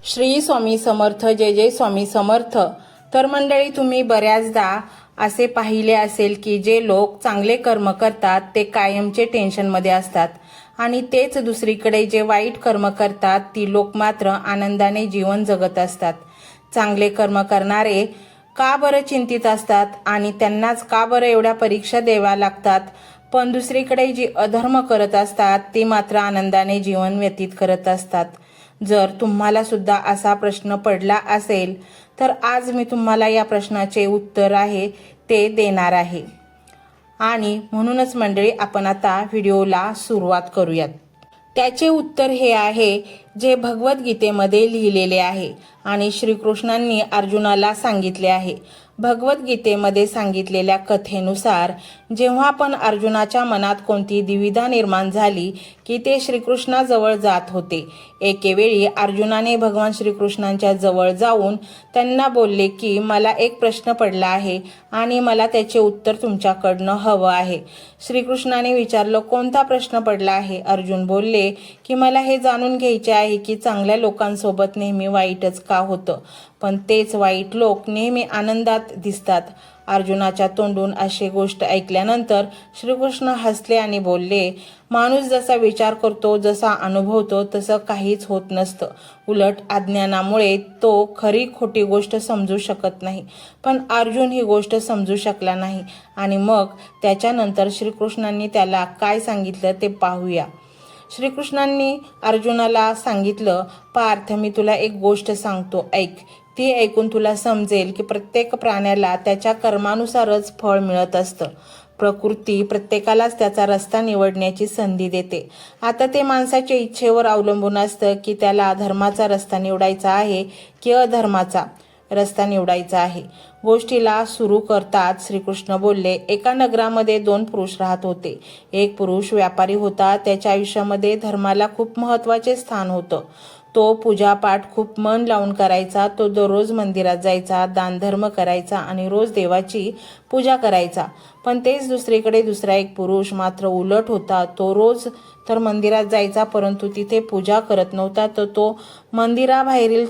श्री स्वामी समर्थ. जय जय स्वामी समर्थ. तर मंडळी, तुम्ही बऱ्याचदा असे पाहिले असेल की जे लोक चांगले कर्म करतात ते कायमचे टेन्शनमध्ये असतात आणि तेच दुसरीकडे जे वाईट कर्म करतात ती लोक मात्र आनंदाने जीवन जगत असतात. चांगले कर्म करणारे का बरं चिंतित असतात आणि त्यांनाच का बरं एवढ्या परीक्षा द्याव्या लागतात, पण दुसरीकडे जी अधर्म करत असतात ती मात्र आनंदाने जीवन व्यतीत करत असतात. जर तुम्हाला सुद्धा असा प्रश्न पडला असेल तर आज मी तुम्हाला या प्रश्नाचे उत्तर आहे ते देणार आहे. आणि म्हणूनच मंडळी, आपण आता व्हिडिओला सुरुवात करूयात. त्याचे उत्तर हे आहे जे भगवद्गीतेमध्ये लिहिलेले आहे आणि श्रीकृष्णांनी अर्जुनाला सांगितले आहे. भगवद्गीतेमध्ये सांगितलेल्या कथेनुसार जेव्हा पण अर्जुनाच्या मनात कोणती द्विधा निर्माण झाली की ते श्रीकृष्णाजवळ जात होते. एकेवेळी अर्जुनाने भगवान श्रीकृष्णांच्या जवळ जाऊन त्यांना बोलले की मला एक प्रश्न पडला आहे आणि मला त्याचे उत्तर तुमच्याकडनं हवं आहे. श्रीकृष्णाने विचारलं, कोणता प्रश्न पडला आहे? अर्जुन बोलले की मला हे जाणून घ्यायचे आहे की चांगल्या लोकांसोबत नेहमी वाईटच का होतं, पण तेच वाईट लोक नेहमी आनंदात दिसतात. अर्जुनाच्या तोंडून अशी गोष्ट ऐकल्यानंतर श्रीकृष्ण हसले आणि बोलले, माणूस जसा विचार करतो, जसा अनुभवतो तसं काहीच होत नसतं. उलट अज्ञानामुळे तो खरी खोटी गोष्ट समजू शकत नाही. पण अर्जुन ही गोष्ट समजू शकला नाही आणि मग त्याच्यानंतर श्रीकृष्णांनी त्याला काय सांगितलं ते पाहूया. श्रीकृष्णांनी अर्जुनाला सांगितलं, पार्थ, मी तुला एक गोष्ट सांगतो, ऐक. ती ऐकून तुला समजेल की प्रत्येक प्राण्याला त्याच्या कर्मानुसारच फळ मिळत असतं. प्रकृती प्रत्येकालाच त्याचा रस्ता निवडण्याची संधी देते. आता ते माणसाच्या इच्छेवर अवलंबून असतं की त्याला धर्माचा रस्ता निवडायचा आहे की अधर्माचा रस्ता निवडायचा आहे. गोष्टीला सुरू करतात श्रीकृष्ण बोलले, एका नगरामध्ये 2 पुरुष राहत होते. एक पुरुष व्यापारी होता. त्याच्या आयुष्यामध्ये धर्माला खूप महत्त्वाचे स्थान होतं. तो पूजापाठ खूप मन लावून करायचा. तो दररोज मंदिरात जायचा, दानधर्म करायचा आणि रोज देवाची पूजा करायचा. पण तेच दुसरीकडे दुसरा एक पुरुष मात्र उलट होता. तो रोज तर मंदिरात जायचा, परंतु तिथे पूजा करत नव्हता, तर तो मंदिराबाहेरील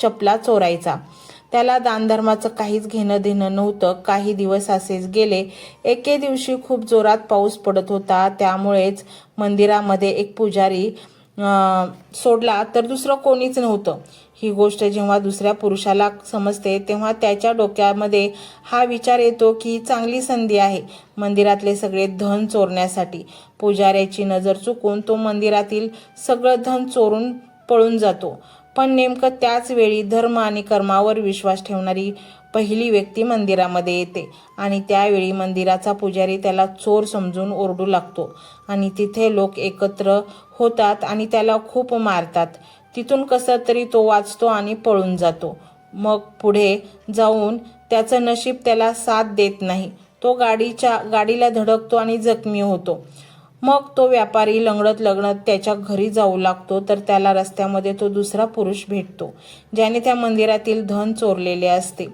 चपला चोरायचा. त्याला दानधर्माचं काहीच घेणं देणं नव्हतं. काही दिवस असेच गेले. एके दिवशी खूप जोरात पाऊस पडत होता. त्यामुळेच मंदिरामध्ये एक पुजारी सोडला तर दुसरं कोणीच नव्हतं. ही गोष्ट जेव्हा दुसऱ्या पुरुषाला समजते तेव्हा त्याच्या डोक्यामध्ये हा विचार येतो की चांगली संधी आहे मंदिरातले सगळे धन चोरण्यासाठी. पुजाऱ्याची नजर चुकून तो मंदिरातील सगळं धन चोरून पळून जातो. पण नेमकं त्याच वेळी धर्म आणि कर्मावर विश्वास ठेवणारी पहिली व्यक्ती मंदिरामध्ये येते आणि त्यावेळी मंदिराचा पुजारी त्याला चोर समजून ओरडू लागतो आणि तिथे लोक एकत्र होतात आणि त्याला खूप मारतात. तिथून कसं तरी तो वाचतो आणि पळून जातो. मग पुढे जाऊन त्याचं नशीब त्याला साथ देत नाही. तो गाडीला धडकतो आणि जखमी होतो. मग तो व्यापारी लंगडत त्याच्या घरी जाऊ लागतो तर त्याला रस्त्यामध्ये तो दुसरा पुरुष भेटतो ज्याने त्या मंदिरातील धन चोरलेले असते.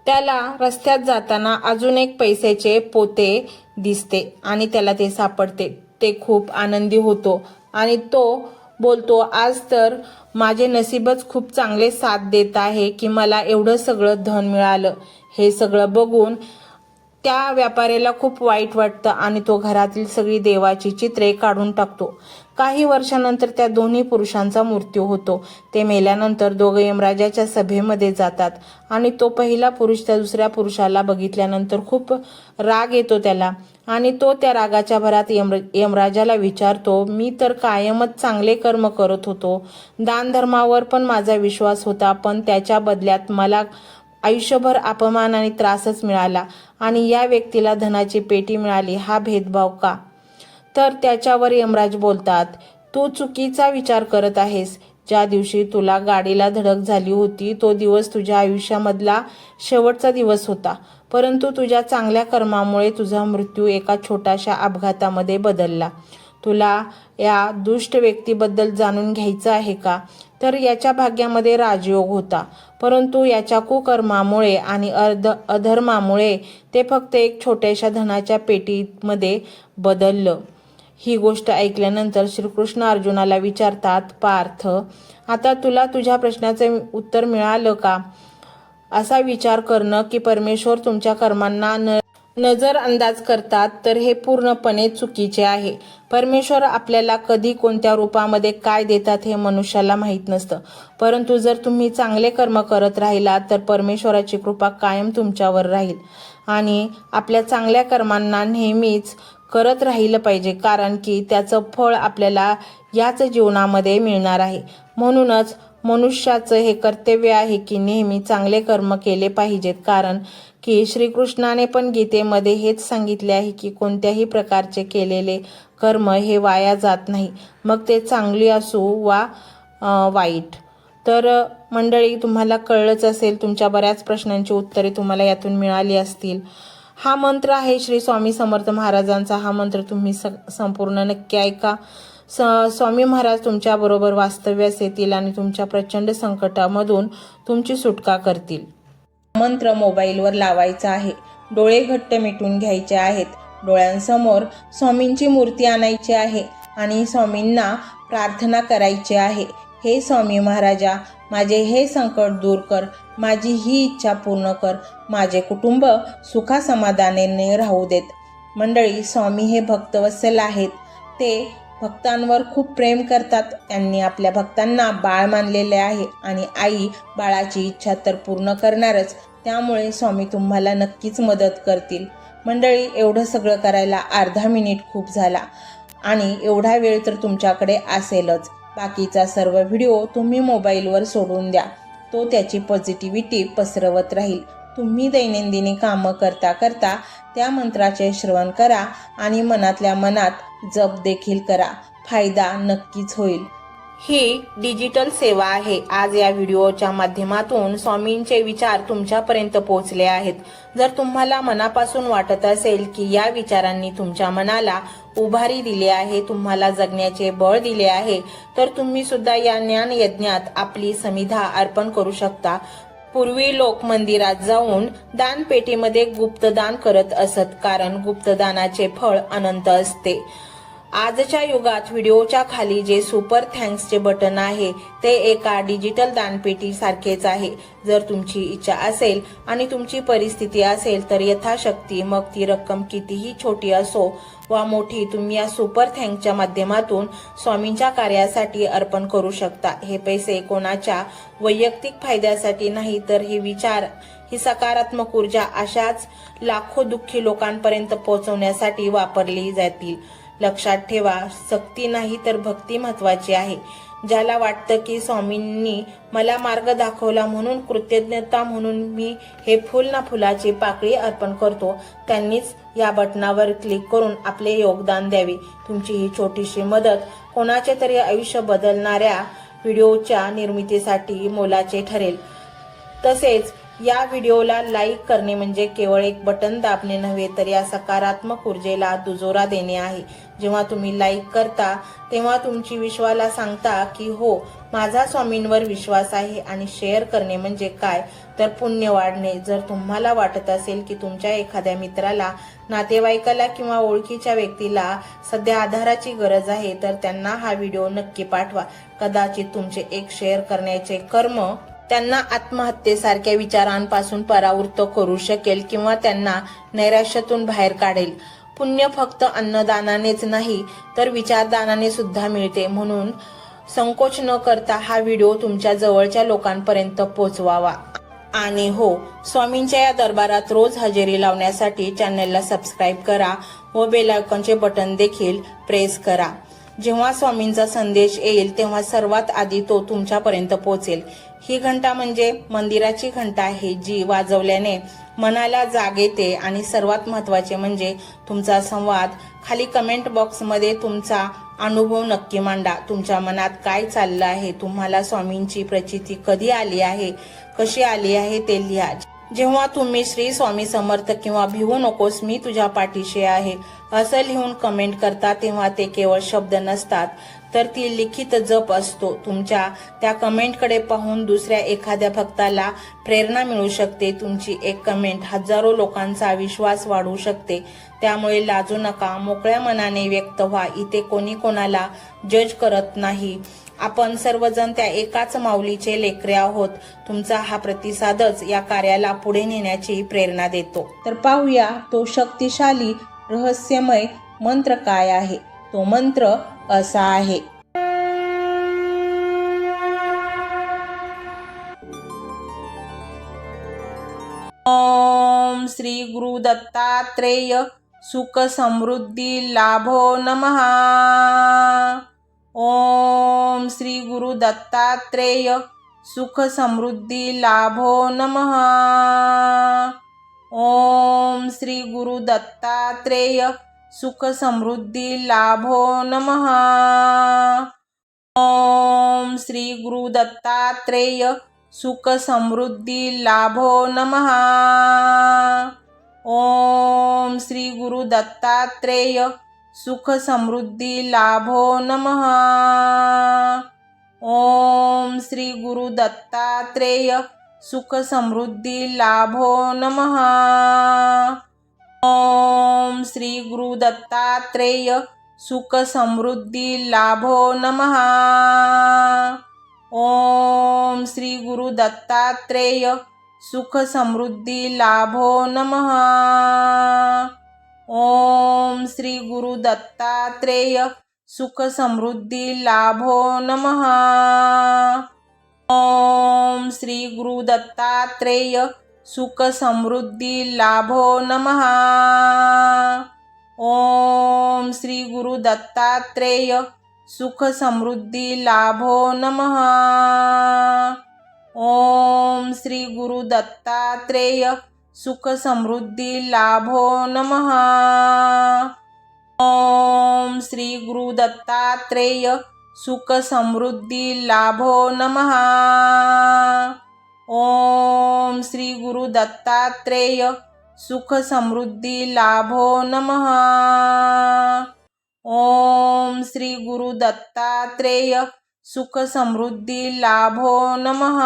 त्याला रस्त्यात जाताना अजून एक पैशाचे पोते दिसते आणि त्याला ते सापडते. ते खूप आनंदी होतो आणि तो बोलतो, आज तर माझे नशीबच खूप चांगले साथ देत आहे की मला एवढं सगळं धन मिळालं. हे सगळं बघून त्या व्यापाऱ्याला खूप वाईट वाटतं आणि तो घरातील सगळी देवाची चित्रे काढून टाकतो. काही वर्षानंतर त्या दोन्ही पुरुषांचा मृत्यू होतो. ते मेल्यानंतर दोघे यमराजाच्या सभेमध्ये जातात आणि तो पहिला पुरुष त्या दुसऱ्या पुरुषाला बघितल्यानंतर खूप राग येतो त्याला आणि तो त्या रागाच्या भरात यमराजाला विचारतो, मी तर कायमच चांगले कर्म करत होतो, दानधर्मावर पण माझा विश्वास होता, पण त्याच्या बदल्यात मला आयुष्यभर अपमान आणि त्रासच मिळाला आणि या व्यक्तीला धनाची पेटी मिळाली. हा भेदभाव का? तर त्याच्यावर यमराज बोलतात, तू चुकीचा विचार करत आहेस. ज्या दिवशी तुला गाडीला धडक झाली होती तो दिवस तुझ्या आयुष्यामधला शेवटचा दिवस होता, परंतु तुझ्या चांगल्या कर्मामुळे तुझा मृत्यू एका छोट्याशा अपघातामध्ये बदलला. तुला या दुष्ट व्यक्तीबद्दल जाणून घ्यायचं आहे का? तर याच्या भाग्यामध्ये राजयोग होता, परंतु याच्या कुकर्मामुळे आणि अधर्मामुळे ते फक्त एक छोट्याशा धनाच्या पेटीमध्ये बदललं. ही गोष्ट ऐकल्यानंतर श्रीकृष्ण अर्जुनाला विचारतात, पार्थ, आता तुला तुझ्या प्रश्नाचे उत्तर मिळालं का? असा विचार करणं की परमेश्वर तुमच्या कर्मांना नजर अंदाज करतात तर हे पूर्णपणे चुकीचे आहे. परमेश्वर आपल्याला कधी कोणत्या रूपामध्ये काय देतात हे मनुष्याला माहीत नसतं. परंतु जर तुम्ही चांगले कर्म करत राहिलात तर परमेश्वराची कृपा कायम तुमच्यावर राहील. आणि आपल्या चांगल्या कर्मांना नेहमीच करत राहिलं पाहिजे, कारण की त्याचं फळ आपल्याला याच जीवनामध्ये मिळणार आहे. म्हणूनच मनुष्याचं हे कर्तव्य आहे की नेहमी चांगले कर्म केले पाहिजेत, कारण की श्रीकृष्णाने पण गीतेमध्ये हेच सांगितले आहे की कोणत्याही प्रकारचे केलेले कर्म हे वाया जात नाही, मग ते चांगली असो वा वाईट. तर मंडळी, तुम्हाला कळलंच असेल, तुमच्या बऱ्याच प्रश्नांची उत्तरे तुम्हाला यातून मिळाली असतील. हा मंत्र आहे श्री स्वामी समर्थ महाराजांचा. हा मंत्र तुम्ही संपूर्ण नक्की ऐका. स्वामी महाराज तुमच्याबरोबर वास्तव्यास येतील आणि तुमच्या प्रचंड संकटामधून तुमची सुटका करतील. मंत्र मोबाईलवर लावायचा आहे. डोळे घट्ट मिटून घ्यायचे आहेत. डोळ्यांसमोर स्वामींची मूर्ती आणायची आहे आणि स्वामींना प्रार्थना करायची आहे. हे स्वामी महाराजा, माझे हे संकट दूर कर, माझी ही इच्छा पूर्ण कर, माझे कुटुंब सुखासमाधानाने राहू देत. मंडळी, स्वामी हे भक्तवत्सल आहेत. ते भक्तांवर खूप प्रेम करतात. त्यांनी आपल्या भक्तांना बाळ मानलेले आहे आणि आई बाळाची इच्छा तर पूर्ण करणारच. त्यामुळे स्वामी तुम्हाला नक्कीच मदत करतील. मंडळी, एवढं सगळं करायला अर्धा मिनिट खूप झाला आणि एवढा वेळ तर तुमच्याकडे असेलच. बाकीचा सर्व व्हिडिओ तुम्ही मोबाईलवर सोडून द्या. तो त्याची पॉझिटिव्हिटी पसरवत राहील. तुम्ही दैनंदिनी कामं करता करता त्या मंत्राचे श्रवण करा आणि मनातल्या मनात जप देखील करा. फायदा नक्कीच होईल. ही डिजिटल सेवा आहे. आज या व्हिडिओच्या माध्यमातून स्वामींचे विचार तुमच्यापर्यंत पोहोचले आहेत. जर तुम्हाला मनापासून वाटत असेल की या विचारांनी तुमच्या मनाला उभारी दिली आहे, तुम्हाला जगण्याचे बळ दिले आहे, तर तुम्ही सुद्धा या ज्ञान यज्ञात आपली समिधा अर्पण करू शकता. पूर्वी लोक मंदिरात जाऊन दानपेटीमध्ये गुप्तदान करत असत, कारण गुप्तदानाचे फळ अनंत असते. आजच्या युगात व्हिडिओच्या खाली जे सुपर थँक्सचे बटन आहे ते एका डिजिटल दानपेटी सारखेच आहे. जर तुमची इच्छा असेल आणि तुमची परिस्थिती असेल तर यथाशक्ती, मग ती रक्कम कितीही छोटी असो वा मोठी, तुम्ही या सुपर थँक्सच्या माध्यमातून स्वामींच्या कार्यासाठी अर्पण करू शकता. हे पैसे कोणाच्या वैयक्तिक फायद्यासाठी नाही, तर हे विचार, ही सकारात्मक ऊर्जा अशाच लाखो दुःखी लोकांपर्यंत पोहोचवण्यासाठी वापरली जातील. लक्षात ठेवा, सक्ती नाही तर भक्ती महत्वाची आहे. ज्याला वाटतं की स्वामींनी मला मार्ग दाखवला म्हणून कृतज्ञता म्हणून मी हे फुल ना फुलाची पाकळी अर्पण करतो, त्यांनीच या बटनावर क्लिक करून आपले योगदान द्यावे. तुमची ही छोटीशी मदत कोणाचे तरी आयुष्य बदलणाऱ्या व्हिडिओच्या निर्मितीसाठी मोलाचे ठरेल. तसेच या व्हिडिओला लाईक करणे म्हणजे केवळ एक बटन दाबणे नव्हे, तर या सकारात्मक ऊर्जेला दुजोरा देणे आहे. जेव्हा तुम्ही लाईक करता तेव्हा तुमची विश्वाला सांगता की हो, माझा स्वामींवर विश्वास आहे. आणि शेअर करणे म्हणजे काय, तर पुण्य वाढणे. जर तुम्हाला वाटत असेल की तुमच्या एखाद्या मित्राला, नातेवाईकाला किंवा ओळखीच्या व्यक्तीला सध्या आधाराची गरज आहे, तर त्यांना हा व्हिडिओ नक्की पाठवा. कदाचित तुमचे एक शेअर करण्याचे कर्म त्यांना आत्महत्येसारख्या विचारांपासून परावृत्त करू शकेल किंवा त्यांना नैराश्यातून बाहेर काढेल. पुण्य फक्त अन्नदानानेच नाही तर विचारदानाने सुद्धा मिळते. म्हणून संकोच न करता हा व्हिडिओ तुमच्या जवळच्या लोकांपर्यंत पोहोचवावा. आणि हो, स्वामींच्या या दरबारात रोज हजेरी लावण्यासाठी चॅनलला सबस्क्राईब करा व बेल आयकॉनचे बटन देखील प्रेस करा. जेव्हा स्वामींचा संदेश येईल तेव्हा सर्वात आधी तो तुमच्यापर्यंत पोहोचेल. ही घंटा म्हणजे मंदिराची घंटा आहे, जी वाजवल्याने मनाला जाग येते. आणि सर्वात महत्त्वाचे म्हणजे तुमचा संवाद. खाली कमेंट बॉक्समध्ये तुमचा अनुभव नक्की मांडा. तुमच्या मनात काय चाललं आहे, तुम्हाला स्वामींची प्रचिती कधी आली आहे, कशी आली आहे ते लिहा. जेव्हा तुम्ही श्री स्वामी समर्थ किंवा भिवू नकोस मी तुझ्या पाठीशी आहे असं लिहून कमेंट करता तेव्हा ते केवळ शब्द नसतात तर ती लिखित जप असतो. तुमच्या त्या कमेंटकडे पाहून दुसऱ्या एखाद्या भक्ताला प्रेरणा मिळू शकते. तुमची एक कमेंट हजारो लोकांचा विश्वास वाढवू शकते. त्यामुळे लाजू नका, मोकळ्या मनाने व्यक्त व्हा. इथे कोणी कोणाला जज करत नाही. आपण सर्वजण त्या एकाच माऊलीचे लेकरे आहोत. तुमचा हा प्रतिसादच या कार्याला पुढे नेण्याची प्रेरणा देतो. तर पाहूया तो शक्तिशाली रहस्यमय मंत्र काय आहे. तो मंत्र असा आहे. ओम श्री गुरु दत्तात्रेय सुख समृद्धी लाभो नमः. ओम श्री गुरु दत्तात्रेय सुख समृद्धी लाभो नमः. ओम श्री गुरु दत्तात्रेय सुख समृद्धी लाभो नमः. ओम श्री गुरु दत्तात्रेय सुख समृद्धी लाभो नमः. ओम श्री गुरु दत्तात्रेय सुख समृद्धी लाभो नमः. ओम श्री गुरु दत्तात्रेय सुख समृद्धी लाभो नमः. ओम श्री गुरु दत्तात्रेय सुख समृद्धी लाभो नमः. ओम श्री गुरु दत्तात्रेय सुख समृद्धी लाभो नमः. ओम श्री गुरु दत्तात्रेय सुख समृद्धी लाभो नमः. ओम श्री गुरु दत्तात्रेय सुख समृद्धी लाभो नमः. ओम श्री गुरु दत्तात्रेय सुख समृद्धी लाभो नमः. ओम श्री गुरु दत्तात्रेय सुख समृद्धी लाभो नमः. ओम श्री गुरु दत्तात्रेय सुख समृद्धी लाभो नमः. ओम श्री गुरु दत्तात्रेय सुख समृद्धी लाभो नमः. ओम श्री गुरु दत्तात्रेय सुख समृद्धी लाभो नमः.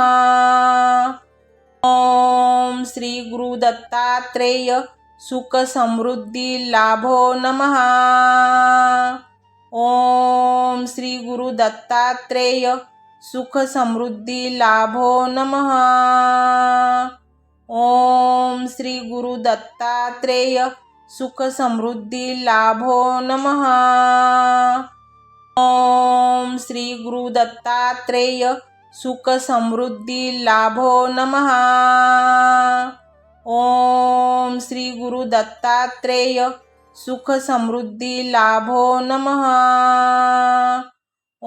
ओम श्री गुरु दत्तात्रेय सुख समृद्धी लाभो नमः. ओम श्री गुरु दत्तात्रेय सुख समृद्धी लाभो नमः. ओम श्री गुरु दत्तात्रेय सुख समृद्धी लाभो नमः. ओम श्री गुरु दत्तात्रेय सुख समृद्धी लाभो नमः. ओम श्री गुरु दत्तात्रेय सुख समृद्धी लाभो नमः.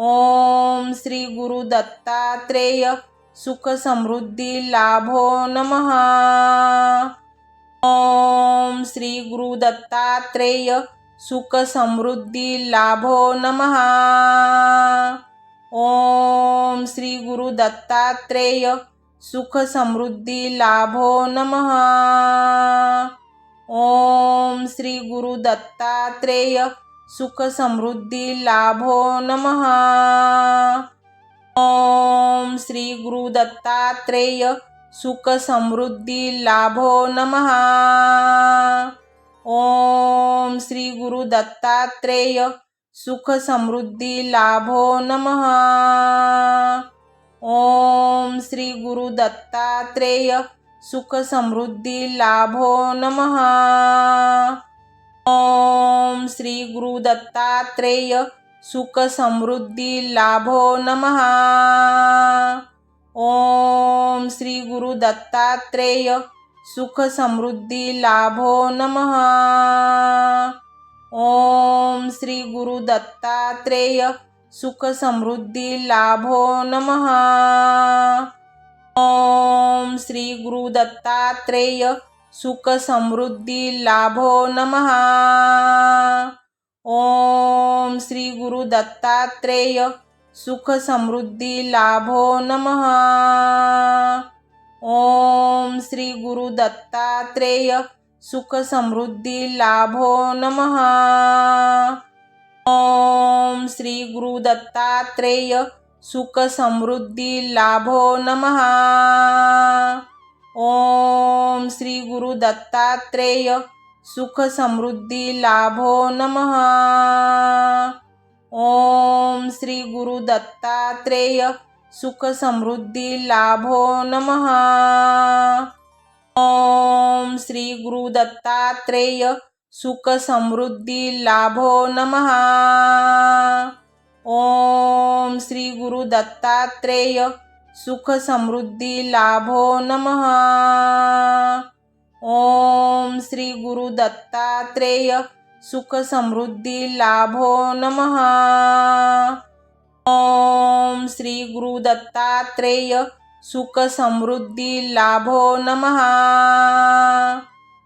ओम श्री गुरु दत्तात्रेय सुख समृद्धी लाभो नमः. ओम श्री गुरु दत्तात्रेय सुख समृद्धी लाभो नमः. ओम श्री गुरु दत्तात्रेय सुख समृद्धी लाभो नमः. ओम श्री गुरु दत्तात्रेय सुख समृद्धी लाभो नमः. ओम श्री गुरु दत्तात्रेय सुख समृद्धी लाभो नमः. ओम श्री गुरु दत्तात्रेय सुख समृद्धी लाभो नमः. ओम श्री गुरु दत्तात्रेय सुख समृद्धी लाभो नमः. ओम श्री गुरु दत्तात्रेय सुख समृद्धी लाभो नमः. ओम श्री गुरु दत्तात्रेय सुख समृद्धी लाभो नमः. ओम श्री गुरु दत्तात्रेय सुख समृद्धी लाभो नमः. ओम श्री गुरु दत्तात्रेय सुख समृद्धी लाभो नमः. ओम श्री गुरु दत्तात्रेय सुख समृद्धी लाभो नमः. ओम श्री गुरु दत्तात्रेय सुख समृद्धी लाभो नमः। ओम श्री गुरु दत्तात्रेय सुख समृद्धी लाभो नमः। ओम श्री गुरु दत्तात्रेय सुख समृद्धी लाभो नमः। ओम श्री गुरु दत्तात्रेय सुख समृद्धी लाभो नमः। ओम श्री गुरु दत्तात्रेय सुख समृद्धी लाभो नमः। ओम श्री गुरु दत्तात्रेय सुख समृद्धी लाभो नमः। ओम श्री गुरु दत्तात्रेय सुख समृद्धी लाभो नमः। ओम श्री गुरु दत्तात्रेय सुख समृद्धी लाभो नमः।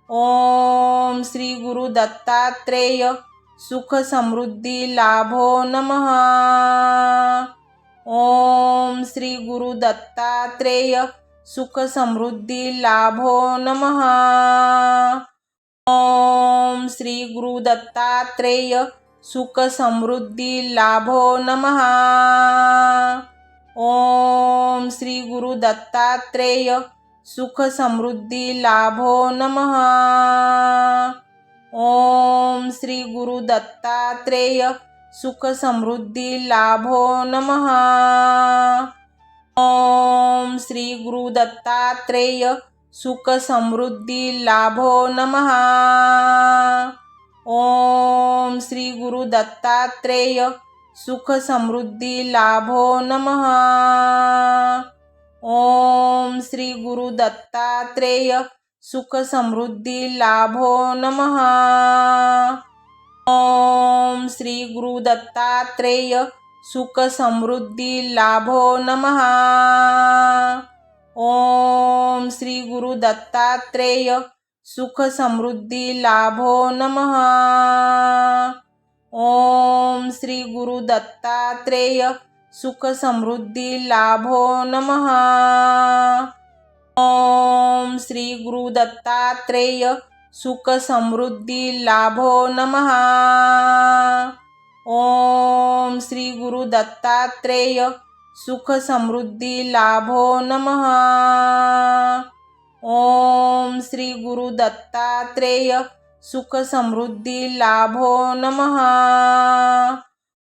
ओम श्री गुरु दत्तात्रेय सुख समृद्धी लाभो नमः। ओम श्री गुरु दत्तात्रेय सुख समृद्धी लाभो नमः। ओम श्री गुरु दत्तात्रेय सुख समृद्धी लाभो नमः। ओम श्री गुरु दत्तात्रेय सुख समृद्धी लाभो नमः। ओम श्री गुरु दत्तात्रेय सुख समृद्धी लाभो नमः। ओम श्री गुरु दत्तात्रेय सुख समृद्धी लाभो नमः। ओम श्री गुरु दत्तात्रेय सुख समृद्धी लाभो नमः। ओम श्री गुरु दत्तात्रेय सुख समृद्धी लाभो नमः। ओम श्री गुरु दत्तात्रेय सुख समृद्धी लाभो नमः। ओम श्री गुरु दत्तात्रेय सुख समृद्धी लाभो नमः। ओम श्री गुरु दत्तात्रेय सुख समृद्धी लाभो नमः। ओम श्री गुरु दत्तात्रेय सुख समृद्धी लाभो नमः। ओम श्री गुरु दत्तात्रेय सुख समृद्धी लाभो नमः। ओम श्री गुरु दत्तात्रेय सुख समृद्धी लाभो नमः।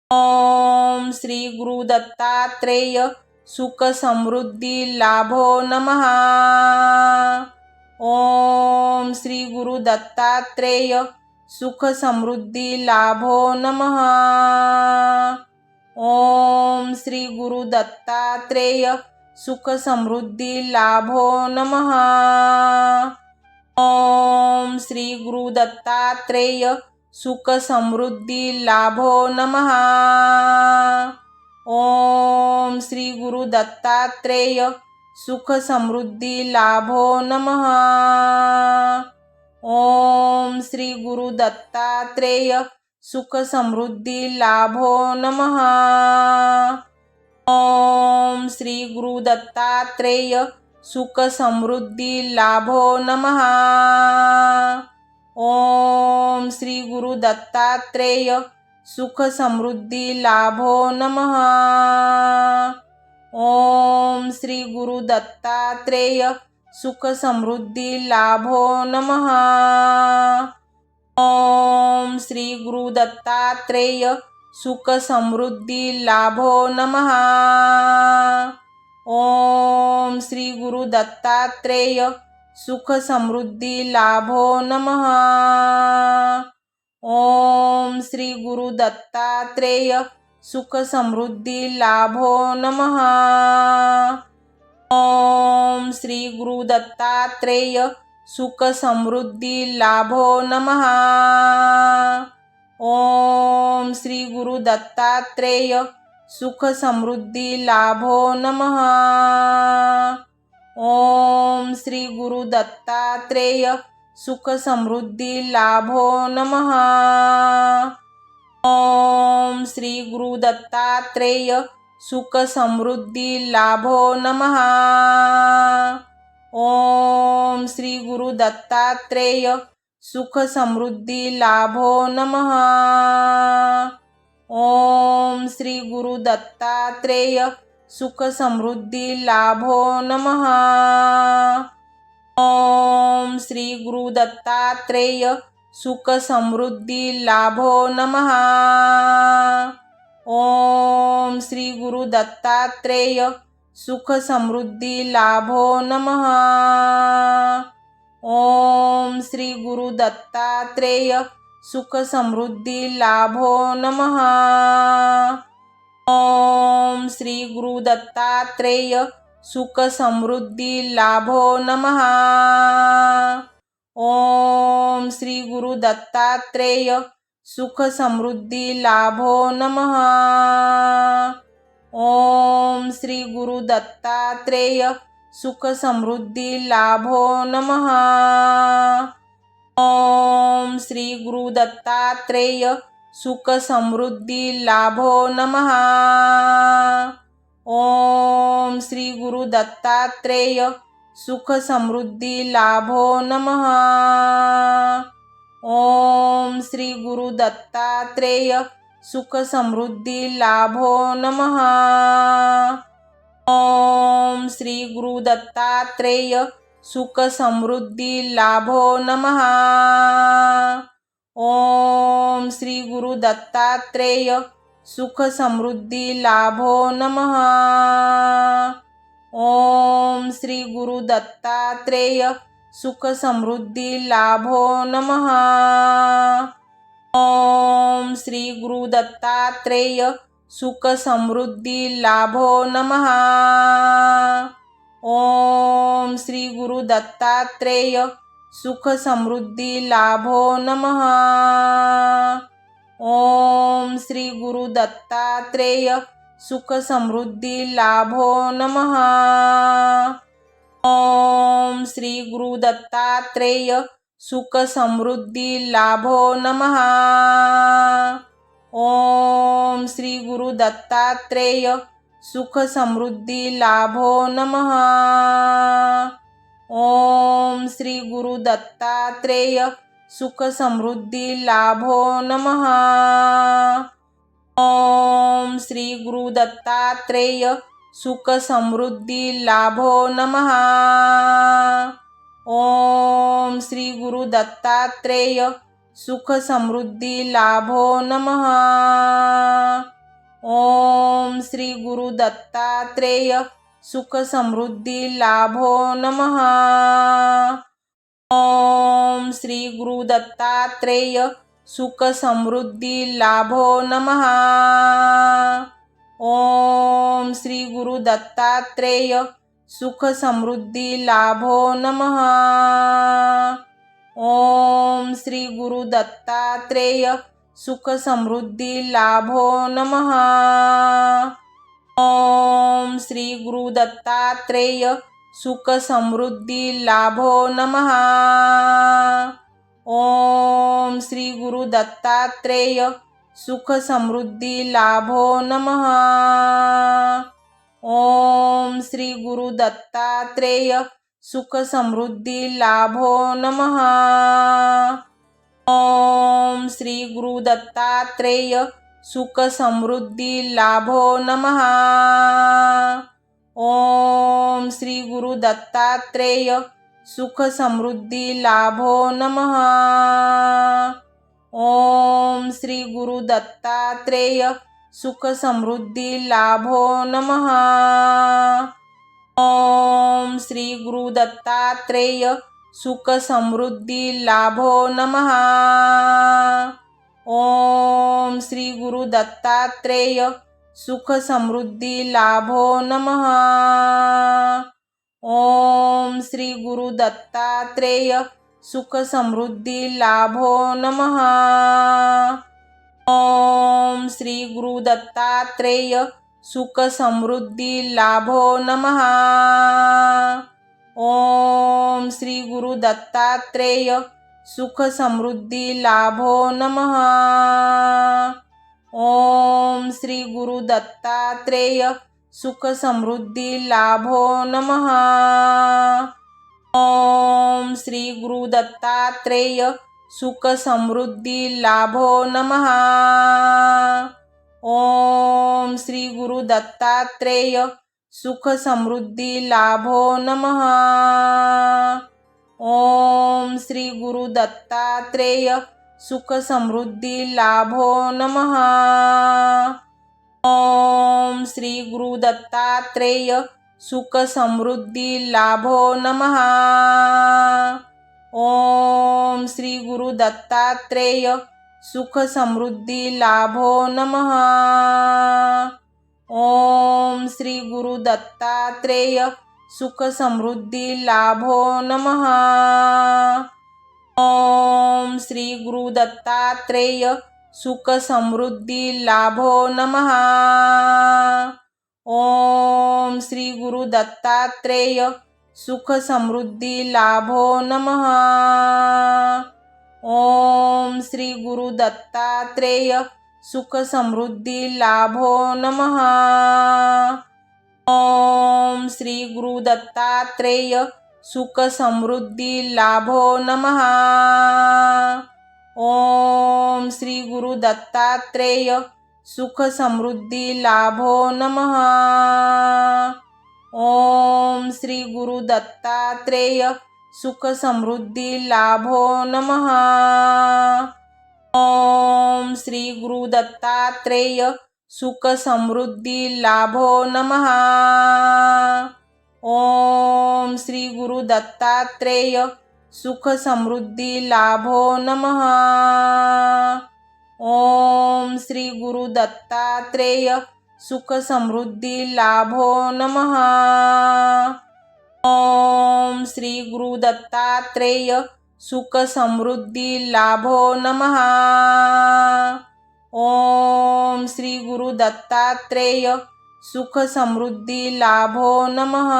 ओम श्री गुरु दत्तात्रेय सुख समृद्धी लाभो नमः। ओम श्री गुरु दत्तात्रेय सुख समृद्धी लाभो नमः। ओम श्री गुरु दत्तात्रेय सुख समृद्धी लाभो नमः। ओम श्री गुरु दत्तात्रेय सुख समृद्धी लाभो नमः। ओम श्री गुरु दत्तात्रेय सुख समृद्धी लाभो नमः। ओम श्री गुरु दत्तात्रेय सुख समृद्धी लाभो नमः। ओम श्री गुरु दत्तात्रेय सुख समृद्धी लाभो नमः। ओम श्री गुरु दत्तात्रेय सुख समृद्धी लाभो नमः। ओम श्री गुरु दत्तात्रेय सुख समृद्धी लाभो नमः। ओम श्री गुरु दत्तात्रेय सुख समृद्धी लाभो नमः। ओम श्री गुरु दत्तात्रेय सुख समृद्धी लाभो नमः। ओम श्री गुरु दत्तात्रेय सुख समृद्धी लाभो नमः। ओम श्री गुरु दत्तात्रेय सुख समृद्धी लाभो नमः। ओम श्री गुरु दत्तात्रेय सुख समृद्धी लाभो नमः। ओम श्री गुरु दत्तात्रेय सुख समृद्धी लाभो नमः। ओम श्री गुरु दत्तात्रेय सुख समृद्धी लाभो नमः। ओम श्री गुरु दत्तात्रेय सुख समृद्धी लाभो नमः। ओम श्री गुरु दत्तात्रेय सुख समृद्धी लाभो नमः। ओम श्री गुरु दत्तात्रेय सुख समृद्धी लाभो नमः। ओम श्री गुरु दत्तात्रेय सुख समृद्धी लाभो नमः। ओम श्री गुरु दत्तात्रेय सुख समृद्धी लाभो नमः। ओम श्री गुरु दत्तात्रेय सुख समृद्धी लाभो नमः। ओम श्री गुरु दत्तात्रेय सुख समृद्धी लाभो नमः। ओम श्री गुरु दत्तात्रेय सुख समृद्धी लाभो नमः। ओम श्री गुरु दत्तात्रेय सुख समृद्धी लाभो नमः। ओम श्री गुरु दत्तात्रेय सुख समृद्धी लाभो नमः। ओम श्री गुरु दत्तात्रेय सुख समृद्धी लाभो नमः। ओम श्री गुरु दत्तात्रेय सुख समृद्धी लाभो नमः। ओम श्री गुरु दत्तात्रेय सुख समृद्धी लाभो नमः। ओम श्री गुरु दत्तात्रेय सुख समृद्धी लाभो नमः। ओम श्री गुरु दत्तात्रेय सुख समृद्धी लाभो नमः। ओम श्री गुरु दत्तात्रेय सुख समृद्धी लाभो नमः। ओम श्री गुरु दत्तात्रेय सुख समृद्धी लाभो नमः। ओम श्री गुरु दत्तात्रेय सुख समृद्धी लाभो नमः। ओम श्री गुरु दत्तात्रेय सुख समृद्धी लाभो नमः। ओम श्री गुरु दत्तात्रेय सुख समृद्धी लाभो नमः। ओम श्री गुरु दत्तात्रेय सुख समृद्धी लाभो नमः। ओम श्री गुरु दत्तात्रेय सुख समृद्धी लाभो नमः। ओम श्री गुरु दत्तात्रेय सुख समृद्धी लाभो नमः। ओम श्री गुरु दत्तात्रेय सुख समृद्धी लाभो नमः। ओम श्री गुरु दत्तात्रेय सुख समृद्धी लाभो नमः। ओम श्री गुरु दत्तात्रेय सुख समृद्धी लाभो नमः। ओम श्री गुरु दत्तात्रेय सुख समृद्धी लाभो नमः। ओम श्री गुरु दत्तात्रेय सुख समृद्धी लाभो नमः। ओम श्री गुरु दत्तात्रेय सुख समृद्धी लाभो नमः। ओम श्री गुरु दत्तात्रेय सुख समृद्धी लाभो नमः। ओम श्री गुरु दत्तात्रेय सुख समृद्धी लाभो नमः। ओम श्री गुरु दत्तात्रेय सुख समृद्धी लाभो नमः। ओम श्री गुरु दत्तात्रेय सुख समृद्धी लाभो नमः। ओम श्री गुरु दत्तात्रेय सुख समृद्धी लाभो नमः। ओम श्री गुरु दत्तात्रेय सुख समृद्धी लाभो नमः। ओम श्री गुरु दत्तात्रेय सुख समृद्धी लाभो नमः। ओम श्री गुरु दत्तात्रेय सुख समृद्धी लाभो नमः। ओम श्री गुरु दत्तात्रेय सुख समृद्धी लाभो नमः। ओम श्री गुरु दत्तात्रेय सुख समृद्धी लाभो नमः। ओम श्री गुरु दत्तात्रेय सुख समृद्धी लाभो नमः। ओम श्री गुरु दत्तात्रेय सुख समृद्धी लाभो नमः। ओम श्री गुरु दत्तात्रेय सुख समृद्धी लाभो नमः। ओम श्री गुरु दत्तात्रेय सुख समृद्धी लाभो नमः। ओम श्री गुरु दत्तात्रेय सुख समृद्धी लाभो नमः। ओम श्री गुरु दत्तात्रेय सुख समृद्धी लाभो नमः। ओम श्री गुरु दत्तात्रेय सुख समृद्धी लाभो नमः। ओम श्री गुरु दत्तात्रेय सुख समृद्धी लाभो नमः। ओम श्री गुरु दत्तात्रेय सुख समृद्धी लाभो नमः। ओम श्री गुरु दत्तात्रेय सुख समृद्धी लाभो नमः। ओम श्री गुरु दत्तात्रेय सुख समृद्धी लाभो नमः। ओम श्री गुरु दत्तात्रेय सुख समृद्धी लाभो नमः। ओम श्री गुरु दत्तात्रेय सुख समृद्धी लाभो नमः। ओम श्री गुरु दत्तात्रेय सुख समृद्धी लाभो नमः। ओम श्री गुरु दत्तात्रेय सुख समृद्धी लाभो नमः। ओम श्री गुरु दत्तात्रेय सुख समृद्धी लाभो नमः।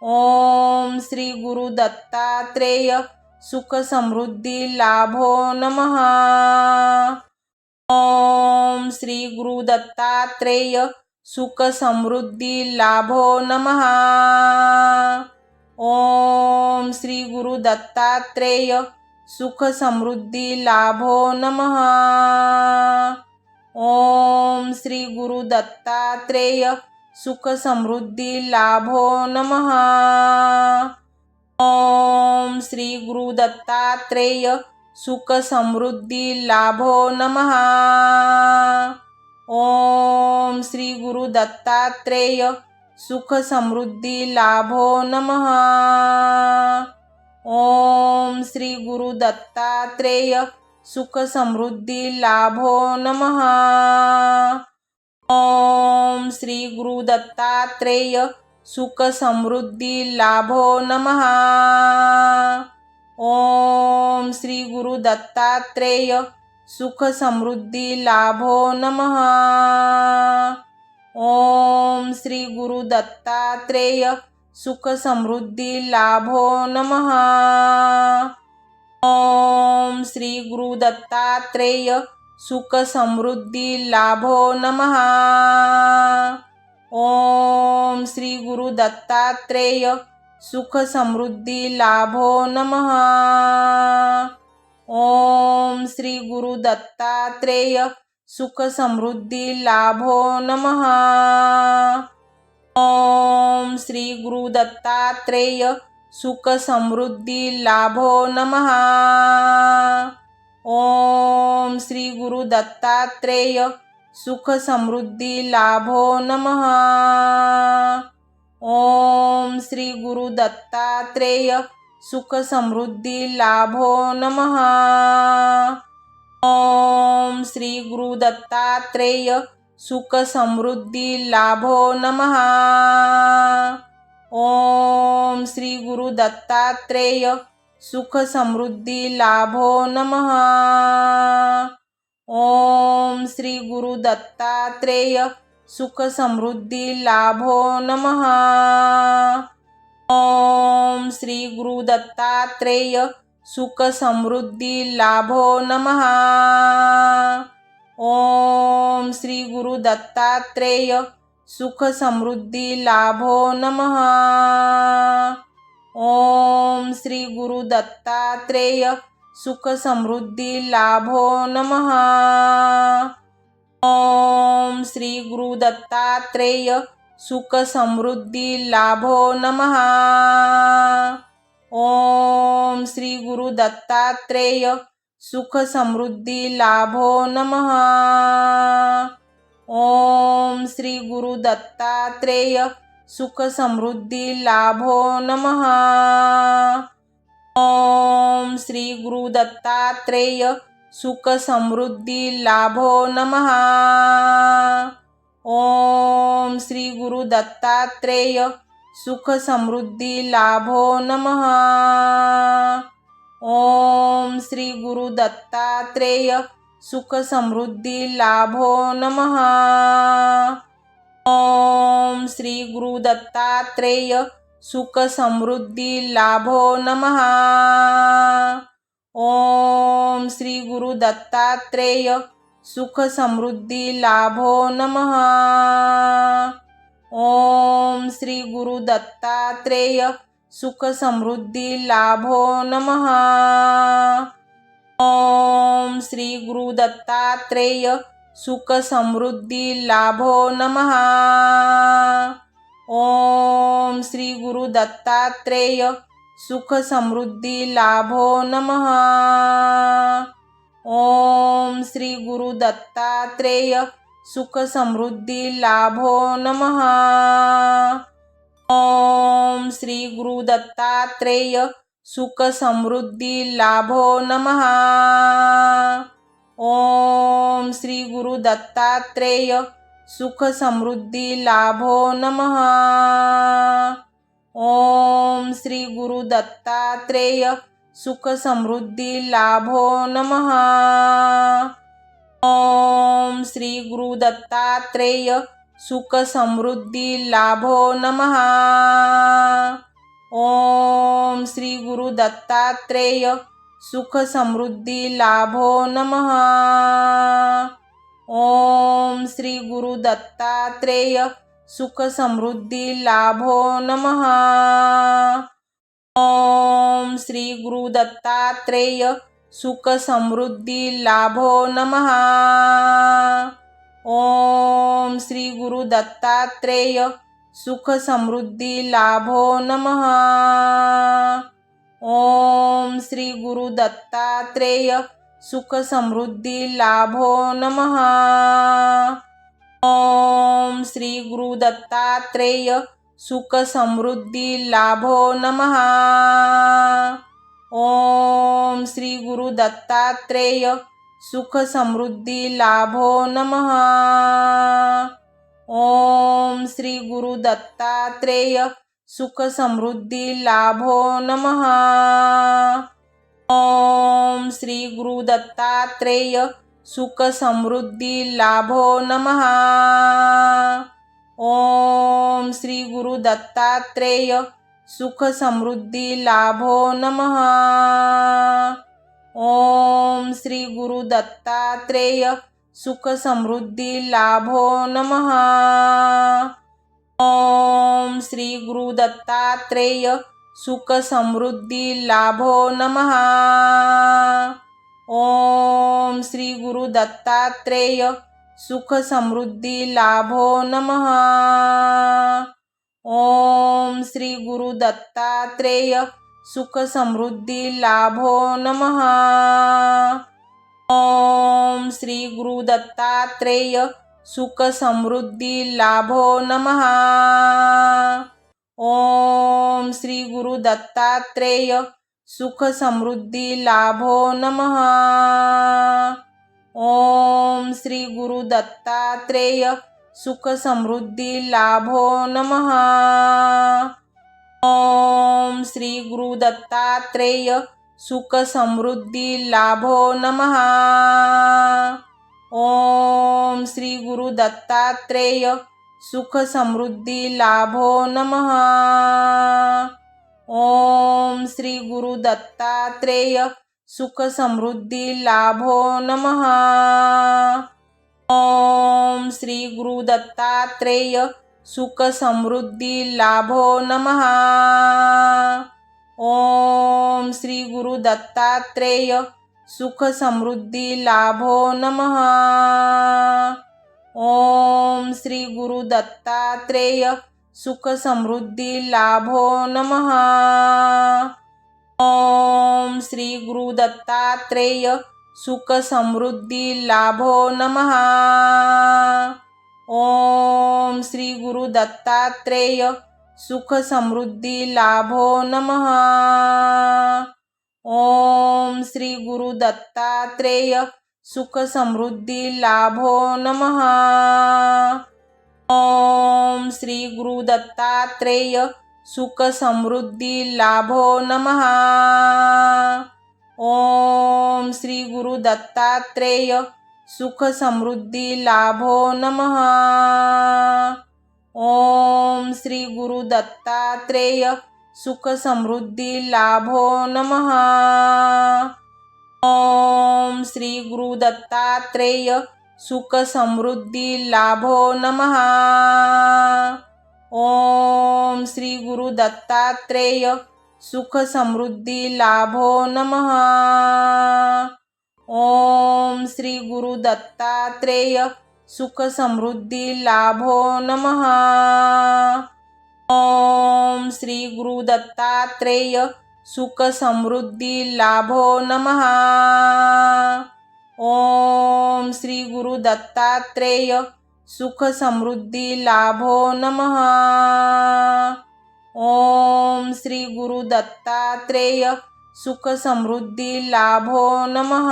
ओम श्री गुरु दत्तात्रेय सुख समृद्धी लाभो नमः। ओम श्री गुरु दत्तात्रेय सुख समृद्धी लाभो नमः। ओम श्री गुरु दत्तात्रेय सुख समृद्धी लाभो नमः। ओम श्री गुरु दत्तात्रेय सुख समृद्धी लाभो नमः। ओम श्री गुरु दत्तात्रेय सुख समृद्धी लाभो नमः। ओम श्री गुरु दत्तात्रेय सुख समृद्धी लाभो नमः। ओम श्री गुरु दत्तात्रेय सुख समृद्धी लाभो नमः। ओम श्री गुरु दत्तात्रेय सुख समृद्धी लाभो नमः। ओम श्री गुरु दत्तात्रेय सुख समृद्धी लाभो नमः। ओम श्री गुरु दत्तात्रेय सुख समृद्धी लाभो नमः। ओम श्री गुरु दत्तात्रेय सुख समृद्धी लाभो नमः। ओम श्री गुरु दत्तात्रेय सुख समृद्धी लाभो नमः। ओम श्री गुरु दत्तात्रेय सुख समृद्धी लाभो नमः। ओम श्री गुरु दत्तात्रेय सुख समृद्धी लाभो नमः। ओम श्री गुरु दत्तात्रेय सुख समृद्धी लाभो नमः। ओम श्री गुरु दत्तात्रेय सुख समृद्धी लाभो नमः। ओम श्री गुरु दत्तात्रेय सुख समृद्धी लाभो नमः। ओम श्री गुरु दत्तात्रेय सुख समृद्धी लाभो नमः। ओम श्री गुरु दत्तात्रेय सुख समृद्धी लाभो नमः। ओम श्री गुरु दत्तात्रेय सुख समृद्धी लाभो नमः। ओम श्री गुरु दत्तात्रेय सुख समृद्धी लाभो नमः। ओम श्री गुरु दत्तात्रेय सुख समृद्धी लाभो नमः। ओम श्री गुरु दत्तात्रेय सुख समृद्धी लाभो नमः। ओम श्री गुरु दत्तात्रेय सुख समृद्धी लाभो नमः। ओम श्री गुरु दत्तात्रेय सुख समृद्धी लाभो नमः। ओम श्री गुरु दत्तात्रेय सुख समृद्धी लाभो नमः। ओम श्री गुरु दत्तात्रेय सुख समृद्धी लाभो नमः। ओम श्री गुरु दत्तात्रेय सुख समृद्धी लाभो नमः। ओम श्री गुरु दत्तात्रेय सुख समृद्धी लाभो नमः। ओम श्री गुरु दत्तात्रेय सुख समृद्धी लाभो नमः। ओम श्री गुरु दत्तात्रेय सुख समृद्धी लाभो नमः। ओम श्री गुरु दत्तात्रेय सुख समृद्धी लाभो नमः। ओम श्री गुरु दत्तात्रेय सुख समृद्धी लाभो नमः। ओम श्री गुरु दत्तात्रेय सुख समृद्धी लाभो नमः। ओम श्री गुरु दत्तात्रेय सुख समृद्धी लाभो नमः। ओम श्री गुरु दत्तात्रेय सुख समृद्धी लाभो नमः। ओम श्री गुरु दत्तात्रेय सुख समृद्धी लाभो नमः। ओम श्री गुरु दत्तात्रेय सुख समृद्धी लाभो नमः। ओम श्री गुरु दत्तात्रेय सुख समृद्धी लाभो नमः। ओम श्री गुरु दत्तात्रेय सुख समृद्धी लाभो नमः। ओम श्री गुरु दत्तात्रेय सुख समृद्धी लाभो नमः। ओम श्री गुरु दत्तात्रेय सुख समृद्धी लाभो नमः। ओम श्री गुरु दत्तात्रेय सुख समृद्धी लाभो नमः। ओम श्री गुरु दत्तात्रेय सुख समृद्धी लाभो नमः। ओम श्री गुरु दत्तात्रेय सुख समृद्धी लाभो नमः। ओम श्री गुरु दत्तात्रेय सुख समृद्धी लाभो नमः। ओम श्री गुरु दत्तात्रेय सुख समृद्धी लाभो नमः। ओम श्री गुरु दत्तात्रेय सुख समृद्धी लाभो नमः। ओम श्री गुरु दत्तात्रेय सुख समृद्धी लाभो नमः। ओम श्री गुरु दत्तात्रेय सुख समृद्धी लाभो नमः। ओम श्री गुरु दत्तात्रेय सुख समृद्धी लाभो नमः। ओम श्री गुरु दत्तात्रेय सुख समृद्धी लाभो नमः। ओम श्री गुरु दत्तात्रेय सुख समृद्धी लाभो नमः। ओम श्री गुरु दत्तात्रेय सुख समृद्धी लाभो नमः। ओम श्री गुरु दत्तात्रेय सुख समृद्धी लाभो नमः। ओम श्री गुरु दत्तात्रेय सुख समृद्धी लाभो नमः। ओम श्री गुरु दत्तात्रेय सुख समृद्धी लाभो नमः। ओम श्री गुरु दत्तात्रेय सुख समृद्धी लाभो नमः। ओम श्री गुरु दत्तात्रेय सुख समृद्धी लाभो नमः। ओम श्री गुरु दत्तात्रेय सुख समृद्धी लाभो नमः। ओम श्री गुरु दत्तात्रेय सुख समृद्धी लाभो नमः। ओम श्री गुरु दत्तात्रेय सुख समृद्धी लाभो नमः। ओम श्री गुरु दत्तात्रेय सुख समृद्धी लाभो नमः। ओम श्री गुरु दत्तात्रेय सुख समृद्धी लाभो नमः। ओम श्री गुरु दत्तात्रेय सुख समृद्धी लाभो नमः। ओम श्री गुरु दत्तात्रेय सुख समृद्धी लाभो नमः। ओम श्री गुरु दत्तात्रेय सुख समृद्धी लाभो नमः। ओम श्री गुरु दत्तात्रेय सुख समृद्धी लाभो नमः। ओम श्री गुरु दत्तात्रेय सुख समृद्धी लाभो नमः। ओम श्री गुरु दत्तात्रेय सुख समृद्धी लाभो नमः। ओम श्री गुरु दत्तात्रेय सुख समृद्धी लाभो नमः। ओम श्री गुरु दत्तात्रेय सुख समृद्धी लाभो नमः। ओम श्री गुरु दत्तात्रेय सुख समृद्धी लाभो नमः।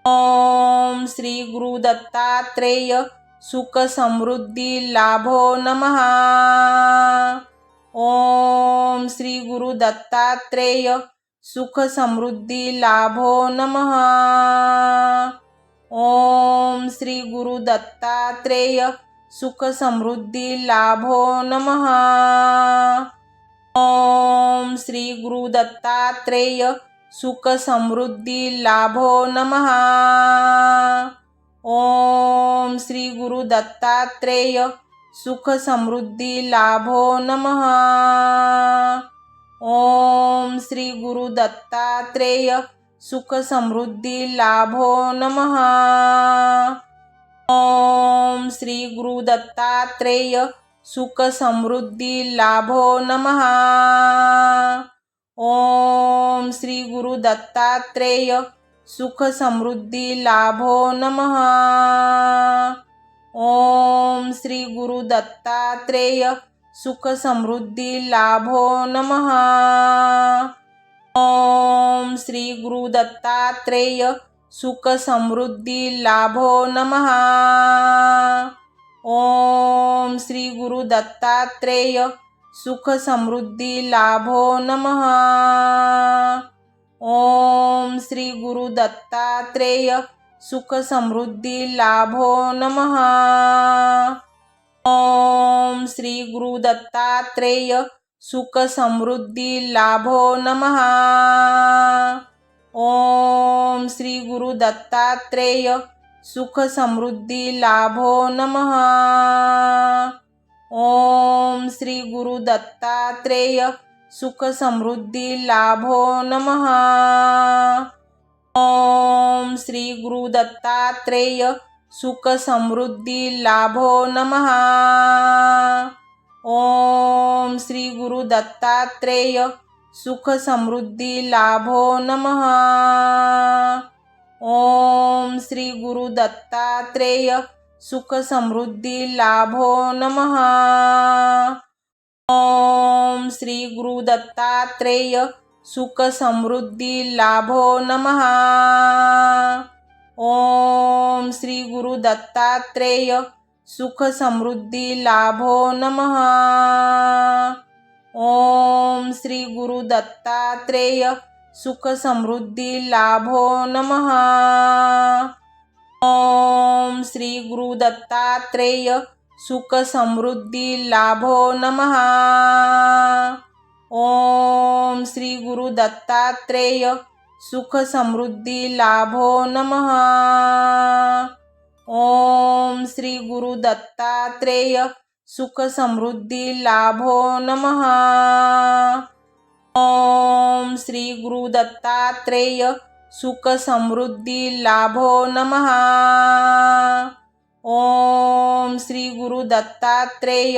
ओम श्री गुरु दत्तात्रेय सुख समृद्धी लाभो नमः। ओम श्री गुरु दत्तात्रेय सुख समृद्धी लाभो नमः। ओम श्री गुरु दत्तात्रेय सुख समृद्धी लाभो नमः। ओम श्री गुरु दत्तात्रेय सुख समृद्धी लाभो नमः। ओम श्री गुरु दत्तात्रेय सुख समृद्धी लाभो नमः। ओम श्री गुरु दत्तात्रेय सुख समृद्धी लाभो नमः। ओम श्री गुरु दत्तात्रेय सुख समृद्धी लाभो नमः। ओम श्री गुरु दत्तात्रेय सुख समृद्धी लाभो नमः। ओम श्री गुरु दत्तात्रेय सुख समृद्धी लाभो नमः। ओम श्री गुरु दत्तात्रेय सुख समृद्धी लाभो नमः। ओम श्री गुरु दत्तात्रेय सुख समृद्धी लाभो नमः। ओम श्री गुरु दत्तात्रेय सुख समृद्धी लाभो नमः। ओम श्री गुरु दत्तात्रेय सुख समृद्धी लाभो नमः। ओम श्री गुरु दत्तात्रेय सुख समृद्धी लाभो नमः। ओम श्री गुरु दत्तात्रेय सुख समृद्धी लाभो नमः। ओम श्री गुरु दत्तात्रेय सुख समृद्धी लाभो नमः। ओम श्री गुरु दत्तात्रेय सुख समृद्धी लाभो नमः। ओम श्री गुरु दत्तात्रेय सुख समृद्धी लाभो नमः। ओम श्री गुरु दत्तात्रेय सुख समृद्धी लाभो नमः। ओम श्री गुरु दत्तात्रेय सुख समृद्धी लाभो नमः। ओम श्री गुरु दत्तात्रेय सुख समृद्धी लाभो नमः। ओम श्री गुरु दत्तात्रेय सुख समृद्धी लाभो नमः। ओम श्री गुरु दत्तात्रेय सुख समृद्धी लाभो नमः। ओम श्री गुरु दत्तात्रेय सुख समृद्धी लाभो नमः। ओम श्री गुरु दत्तात्रेय सुख समृद्धी लाभो नमः। ओम श्री गुरु दत्तात्रेय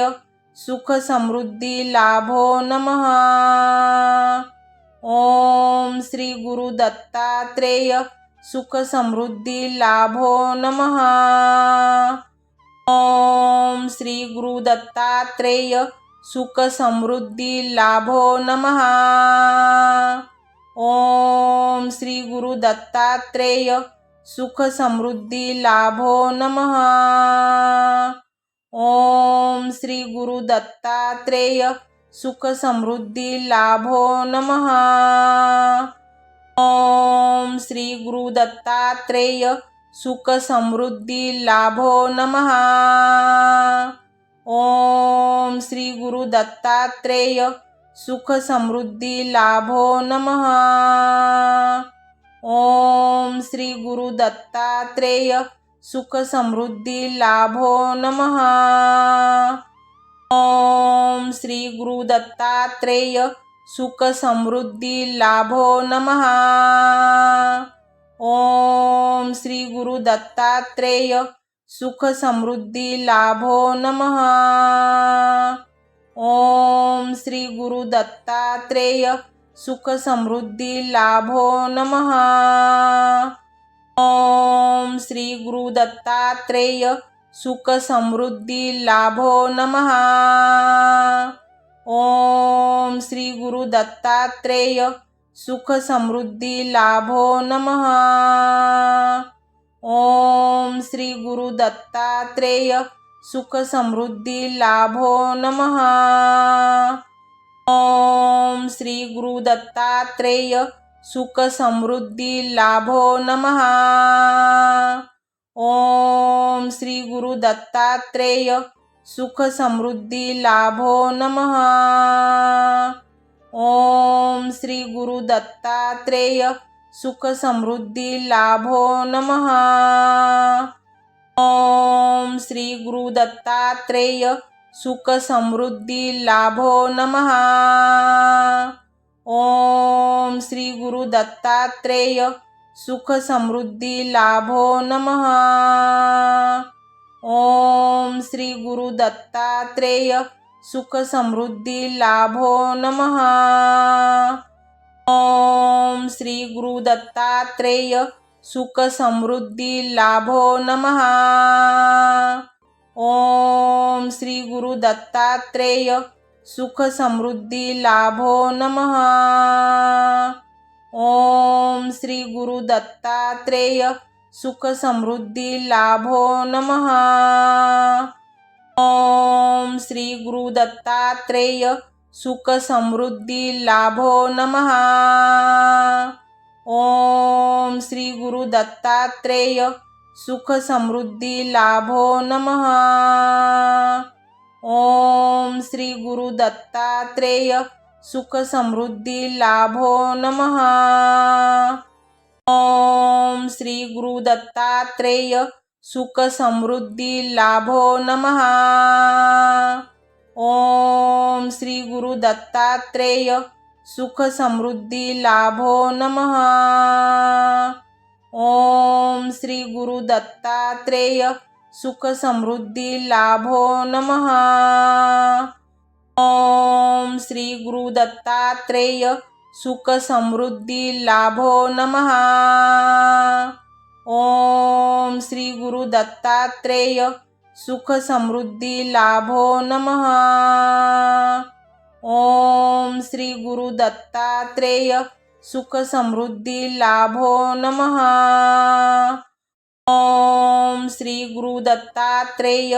सुख समृद्धी लाभो नमः। ओम श्री गुरु दत्तात्रेय सुख समृद्धी लाभो नमः। ओम श्री गुरु दत्तात्रेय सुख समृद्धी लाभो नमः। ओम श्री गुरु दत्तात्रेय सुख समृद्धी लाभो नमः। ओम श्री गुरु दत्तात्रेय सुख समृद्धी लाभो नमः। ओम श्री गुरु दत्तात्रेय सुख समृद्धी लाभो नमः। ओम श्री गुरु दत्तात्रेय सुख समृद्धी लाभो नमः। ओम श्री गुरु दत्तात्रेय सुख समृद्धी लाभो नमः। ओम श्री गुरु दत्तात्रेय सुख समृद्धी लाभो नमः। ओम श्री गुरु दत्तात्रेय सुख समृद्धी लाभो नमः। ओम श्री गुरु दत्तात्रेय सुख समृद्धी लाभो नमः। ओम श्री गुरु दत्तात्रेय सुख समृद्धी लाभो नमः। ओम श्री गुरु दत्तात्रेय सुख समृद्धी लाभो नमः। ओम श्री गुरु दत्तात्रेय सुख समृद्धी लाभो नमः। ओम श्री गुरु दत्तात्रेय सुख समृद्धी लाभो नमः। ओम श्री गुरु दत्तात्रेय सुख समृद्धी लाभो नमः। ओम श्री गुरु दत्तात्रेय सुख समृद्धी लाभो नमः। ओम श्री गुरु दत्तात्रेय सुख समृद्धी लाभो नमः। ओम श्री गुरु दत्तात्रेय सुख समृद्धी लाभो नमः। ओम श्री गुरु दत्तात्रेय सुख समृद्धी लाभो नमः। ओम श्री गुरु दत्तात्रेय सुख समृद्धी लाभो नमः। ओम श्री गुरु दत्तात्रेय सुख समृद्धी लाभो नमः। ओम श्री गुरु दत्तात्रेय सुख समृद्धी लाभो नमः। ओम श्री गुरु दत्तात्रेय सुख समृद्धी लाभो नमः। ओम श्री गुरु दत्तात्रेय सुख समृद्धी लाभो नमः। ओम श्री गुरु दत्तात्रेय सुख समृद्धी लाभो नमः। ओम श्री गुरु दत्तात्रेय सुख समृद्धी लाभो नमः। ओम श्री गुरु दत्तात्रेय सुख समृद्धी लाभो नमः। ओम श्री गुरु दत्तात्रेय सुख समृद्धी लाभो नमः। ओम श्री गुरु दत्तात्रेय सुख समृद्धी लाभो नमः। ओम श्री गुरु दत्तात्रेय सुख समृद्धी लाभो नमः। ओम श्री गुरु दत्तात्रेय सुख समृद्धी लाभो नमः। ओम श्री गुरु दत्तात्रेय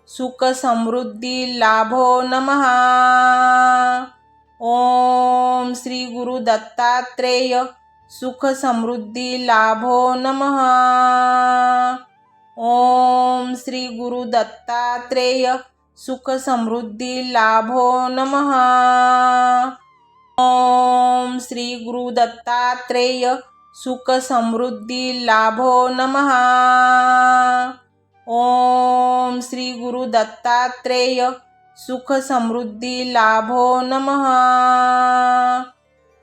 सुख समृद्धी लाभो नमः। ओम श्री गुरु दत्तात्रेय सुख समृद्धी लाभो नमः। ओम श्री गुरु दत्तात्रेय सुख समृद्धी लाभो नमः। ओम श्री गुरु दत्तात्रेय सुख समृद्धी लाभो नमः। ओम श्री गुरु दत्तात्रेय सुख समृद्धी लाभो नमः।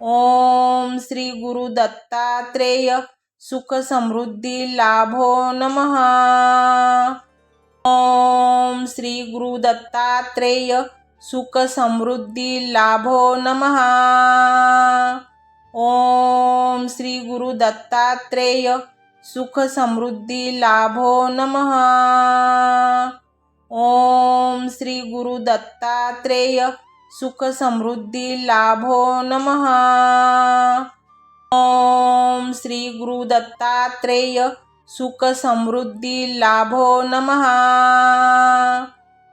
ओम श्री गुरु दत्तात्रेय सुख समृद्धी लाभो नमः। ओम श्री गुरु दत्तात्रेय सुख समृद्धी लाभो नमः। ओम श्री गुरु दत्तात्रेय सुख समृद्धी लाभो नमः। ओम श्री गुरु दत्तात्रेय सुख समृद्धी लाभो नमः। ओम श्री गुरु दत्तात्रेय सुख समृद्धी लाभो नमः।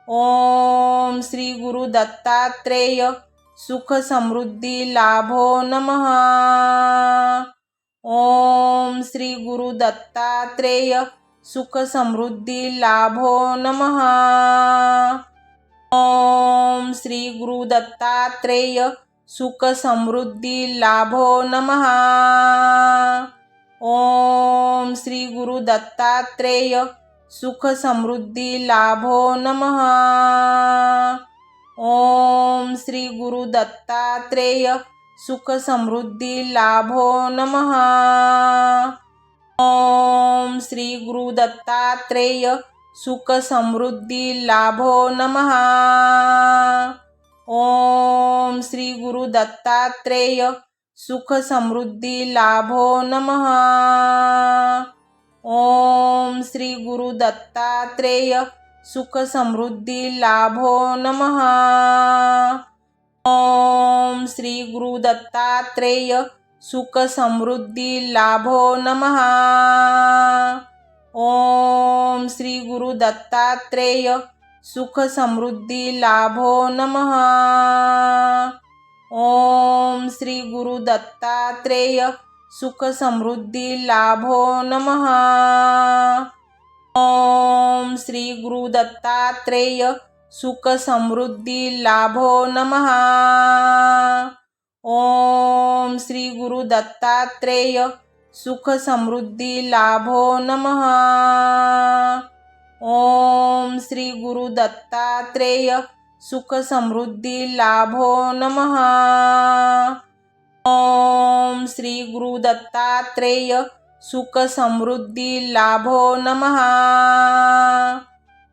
ओम श्री गुरु दत्तात्रेय सुख समृद्धी लाभो नमः। ओम श्री गुरु दत्तात्रेय सुख समृद्धी लाभो नमः। ओम श्री गुरु दत्तात्रेय सुख समृद्धी लाभो नमः। ओम श्री गुरु दत्तात्रेय सुख समृद्धी लाभो नमः। ओम श्री गुरु दत्तात्रेय सुख समृद्धी लाभो नमः। ओम श्री गुरु दत्तात्रेय सुख समृद्धी लाभो नमः। ओम श्री गुरु दत्तात्रेय सुख समृद्धी लाभो नमः। ओम श्री गुरु दत्तात्रेय सुख समृद्धी लाभो नमः। ओम श्री गुरु दत्तात्रेय सुख समृद्धी लाभो नमः। ओम श्री गुरु दत्तात्रेय सुख समृद्धी लाभो नमः। ओम श्री गुरु दत्तात्रेय सुख समृद्धी लाभो नमः। ओम श्री गुरु दत्तात्रेय सुख समृद्धी लाभो नमः। ओम श्री गुरु दत्तात्रेय सुख समृद्धी लाभो नमः। ओम श्री गुरु दत्तात्रेय सुख समृद्धी लाभो नमः। ओम श्री गुरु दत्तात्रेय सुख समृद्धी लाभो नमः।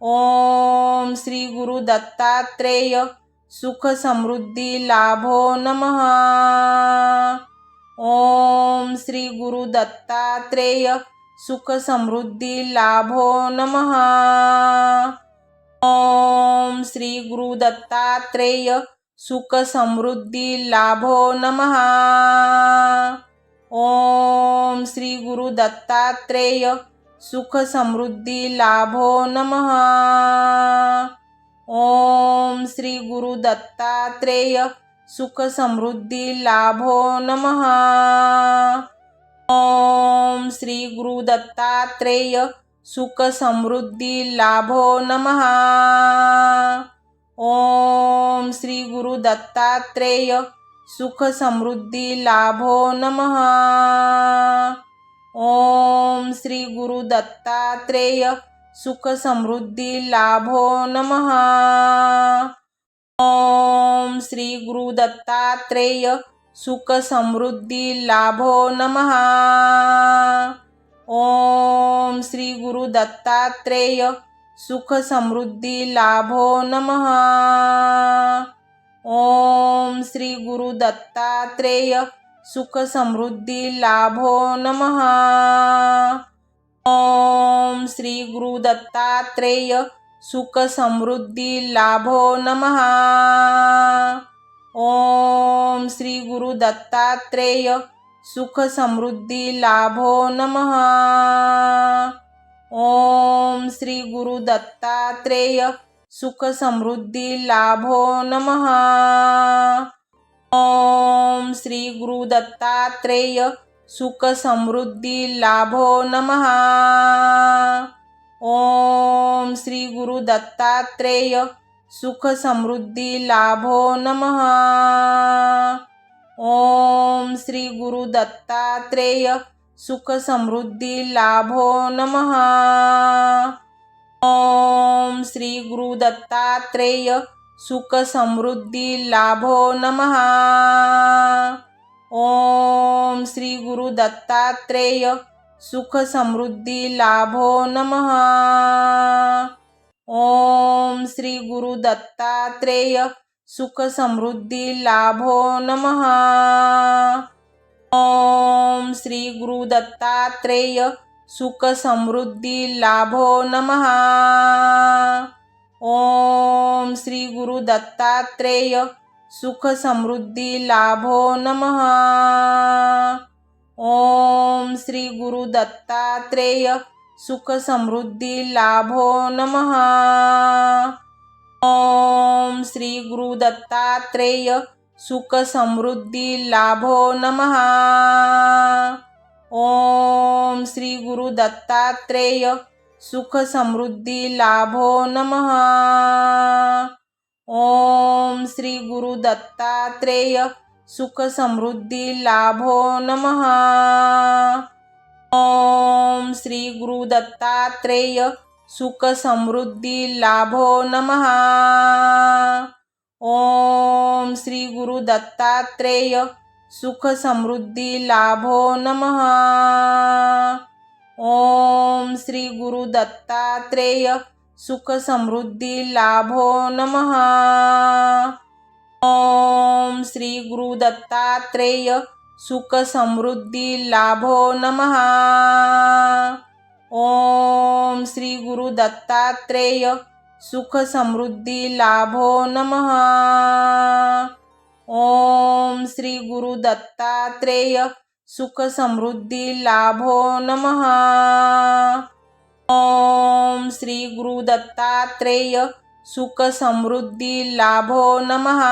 ओम श्री गुरु दत्तात्रेय सुख समृद्धी लाभो नमः। ओम श्री गुरु दत्तात्रेय सुख समृद्धी लाभो नमः। ओम श्री गुरु दत्तात्रेय सुख समृद्धी लाभो नमः। ओम श्री गुरु दत्तात्रेय सुख समृद्धी लाभो नमः। ओम श्री गुरु दत्तात्रेय सुख समृद्धी लाभो नमः। ओम श्री गुरु दत्तात्रेय सुख समृद्धी लाभो नमः। ओम श्री गुरु दत्तात्रेय सुख समृद्धी लाभो नमः। ओम श्री गुरु दत्तात्रेय सुख समृद्धी लाभो नमः। ओम श्री गुरु दत्तात्रेय सुख समृद्धी लाभो नमः। ओम श्री गुरु दत्तात्रेय सुख समृद्धी लाभो नमः। ओम श्री गुरु दत्तात्रेय सुख समृद्धी लाभो नमः। ओम श्री गुरु दत्तात्रेय सुख समृद्धी लाभो नमः। ओम श्री गुरु दत्तात्रेय सुख समृद्धी लाभो नमः। ओम श्री गुरु दत्तात्रेय सुख समृद्धी लाभो नमः। ओम श्री गुरु दत्तात्रेय सुख समृद्धी लाभो नमः। ओम श्री गुरु दत्तात्रेय सुख समृद्धी लाभो नमः। ओम श्री गुरु दत्तात्रेय सुख समृद्धी लाभो नमः। ओम श्री गुरु दत्तात्रेय सुख समृद्धी लाभो नमः। ओम श्री गुरु दत्तात्रेय सुख समृद्धी लाभो नमः। ओम श्री गुरु दत्तात्रेय सुख समृद्धी लाभो नमः। ओम श्री गुरु दत्तात्रेय सुख समृद्धी लाभो नमः। ओम श्री गुरु दत्तात्रेय सुख समृद्धी लाभो नमः। ओम श्री गुरु दत्तात्रेय सुख समृद्धी लाभो नमः। ओम श्री गुरु दत्तात्रेय सुख समृद्धी लाभो नमः। ओम श्री गुरु दत्तात्रेय सुख समृद्धी लाभो नमः। ओम श्री गुरु दत्तात्रेय सुख समृद्धी लाभो नमः। ओम श्री गुरु दत्तात्रेय सुख समृद्धी लाभो नमः। ओम श्री गुरु दत्तात्रेय सुख समृद्धी लाभो नमः। ओम श्री गुरु दत्तात्रेय सुख समृद्धी लाभो नमः। ओम श्री गुरु दत्तात्रेय सुख समृद्धी लाभो नमः। ओम श्री गुरु दत्तात्रेय सुख समृद्धी लाभो नमः। ओम श्री गुरु दत्तात्रेय सुख समृद्धी लाभो नमः। ओम श्री गुरु दत्तात्रेय सुख समृद्धी लाभो नमः।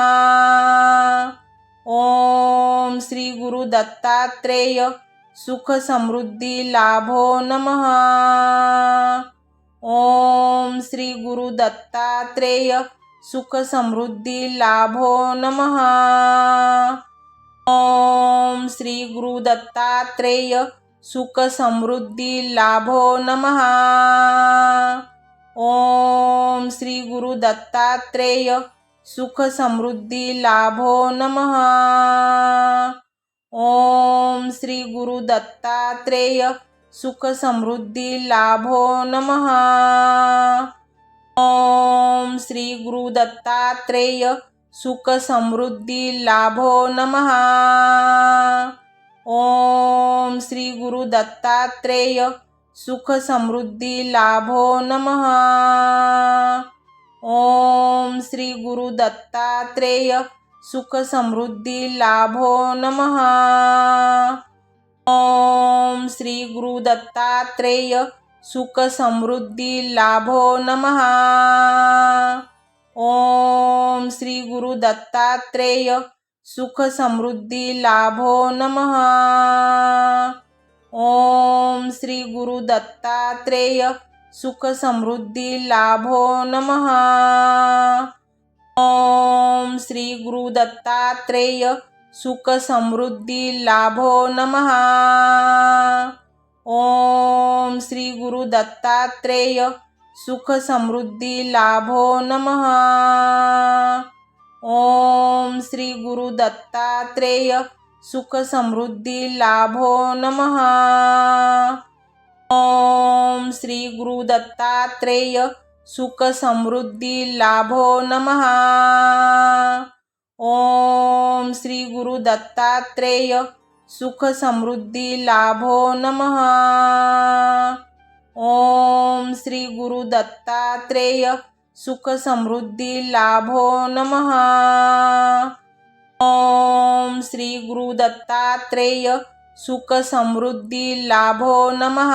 ओम श्री गुरु दत्तात्रेय सुख समृद्धी लाभो नमः। ओम श्री गुरु दत्तात्रेय सुख समृद्धी लाभो नमः। ओम श्री गुरु दत्तात्रेय सुख समृद्धी लाभो नमः। ओम श्री गुरु दत्तात्रेय सुख समृद्धी लाभो नमः। ओम श्री गुरु दत्तात्रेय सुख समृद्धी लाभो नमः। ओम श्री गुरु दत्तात्रेय सुख समृद्धी लाभो नमः। ओम श्री गुरु दत्तात्रेय सुख समृद्धी लाभो नमः। ओम श्री गुरु दत्तात्रेय सुख समृद्धी लाभो नमः। ओम श्री गुरु दत्तात्रेय सुख समृद्धी लाभो नमः। ओम श्री गुरु दत्तात्रेय सुख समृद्धी लाभो नमः। ओम श्री गुरु दत्तात्रेय सुख समृद्धी लाभो नमः। ओम श्री गुरु दत्तात्रेय सुख समृद्धी लाभो नमः। ओम श्री गुरु दत्तात्रेय सुख समृद्धी लाभो नमः। ओम श्री गुरु दत्तात्रेय सुख समृद्धी लाभो नमः। ओम श्री गुरु दत्तात्रेय सुख समृद्धी लाभो नमः। ओम श्री गुरु दत्तात्रेय सुख समृद्धी लाभो नमः। ओम श्री गुरु दत्तात्रेय सुख समृद्धी लाभो नमः। ओम श्री गुरु दत्तात्रेय सुख समृद्धी लाभो नमः।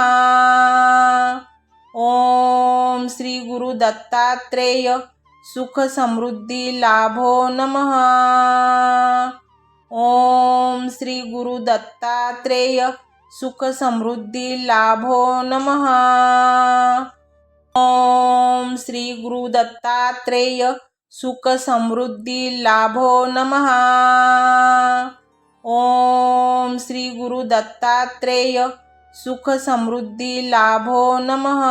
ओम श्री गुरु दत्तात्रेय सुख समृद्धी लाभो नमः। ओम श्री गुरु दत्तात्रेय सुख समृद्धी लाभो नमः। ओम श्री गुरु दत्तात्रेय सुख समृद्धी लाभो नमः। ओम श्री गुरु दत्तात्रेय सुख समृद्धी लाभो नमः।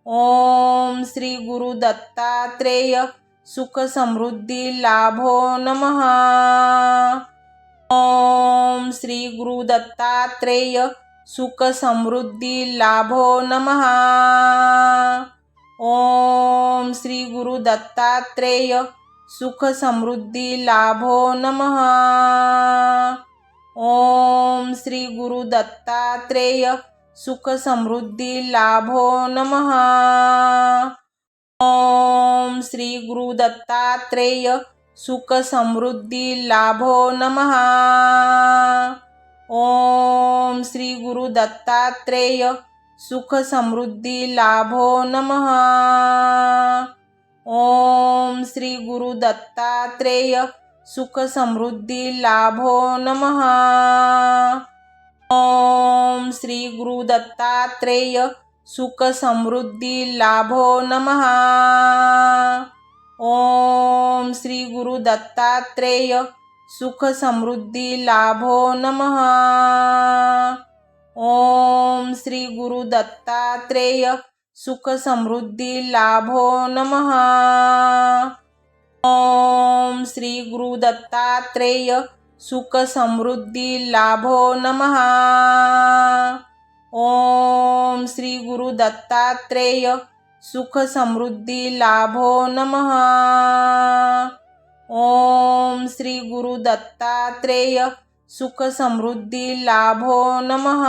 ओम श्री गुरु दत्तात्रेय सुख समृद्धी लाभो नमः। ओम श्री गुरु दत्तात्रेय सुख समृद्धी लाभो नमः। ओम श्री गुरु दत्तात्रेय सुख समृद्धी लाभो नमः। ओम श्री गुरु दत्तात्रेय सुख समृद्धी लाभो नमः। ओम श्री गुरु दत्तात्रेय सुख समृद्धी लाभो नमः। ओम श्री गुरु दत्तात्रेय सुख समृद्धी लाभो नमः। ओम श्री गुरु दत्तात्रेय सुख समृद्धी लाभो नमः। ओम श्री गुरु दत्तात्रेय सुख समृद्धी लाभो नमः। ओम श्री गुरु दत्तात्रेय सुख समृद्धी लाभो नमः। ओम श्री गुरु दत्तात्रेय सुख समृद्धी लाभो नमः। ओम श्री गुरु दत्तात्रेय सुख समृद्धी लाभो नमः। ओम श्री गुरु दत्तात्रेय सुख समृद्धी लाभो नमः। ओम श्री गुरु दत्तात्रेय सुख समृद्धी लाभो नमः।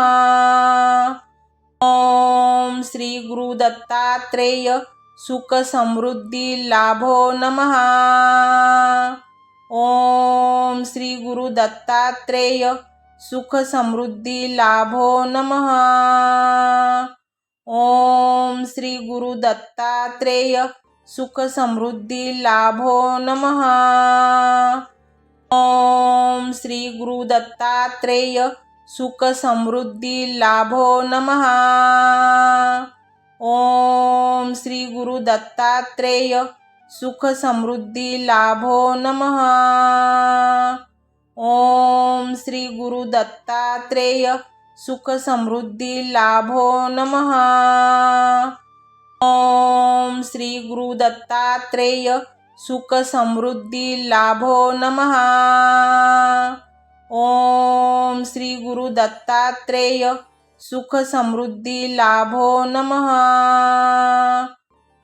ओम श्री गुरु दत्तात्रेय सुख समृद्धी लाभो नमः। ओम श्री गुरु दत्तात्रेय सुख समृद्धी लाभो नमः। ओम श्री गुरु दत्तात्रेय सुख समृद्धी लाभो नमः। ओम श्री गुरु दत्तात्रेय सुख समृद्धी लाभो नमः। ओम श्री गुरु दत्तात्रेय सुख समृद्धी लाभो नमः। ओम श्री गुरु दत्तात्रेय सुख समृद्धी लाभो नमः। ओम श्री गुरु दत्तात्रेय सुख समृद्धी लाभो नमः। ओम श्री गुरु दत्तात्रेय सुख समृद्धी लाभो नमः।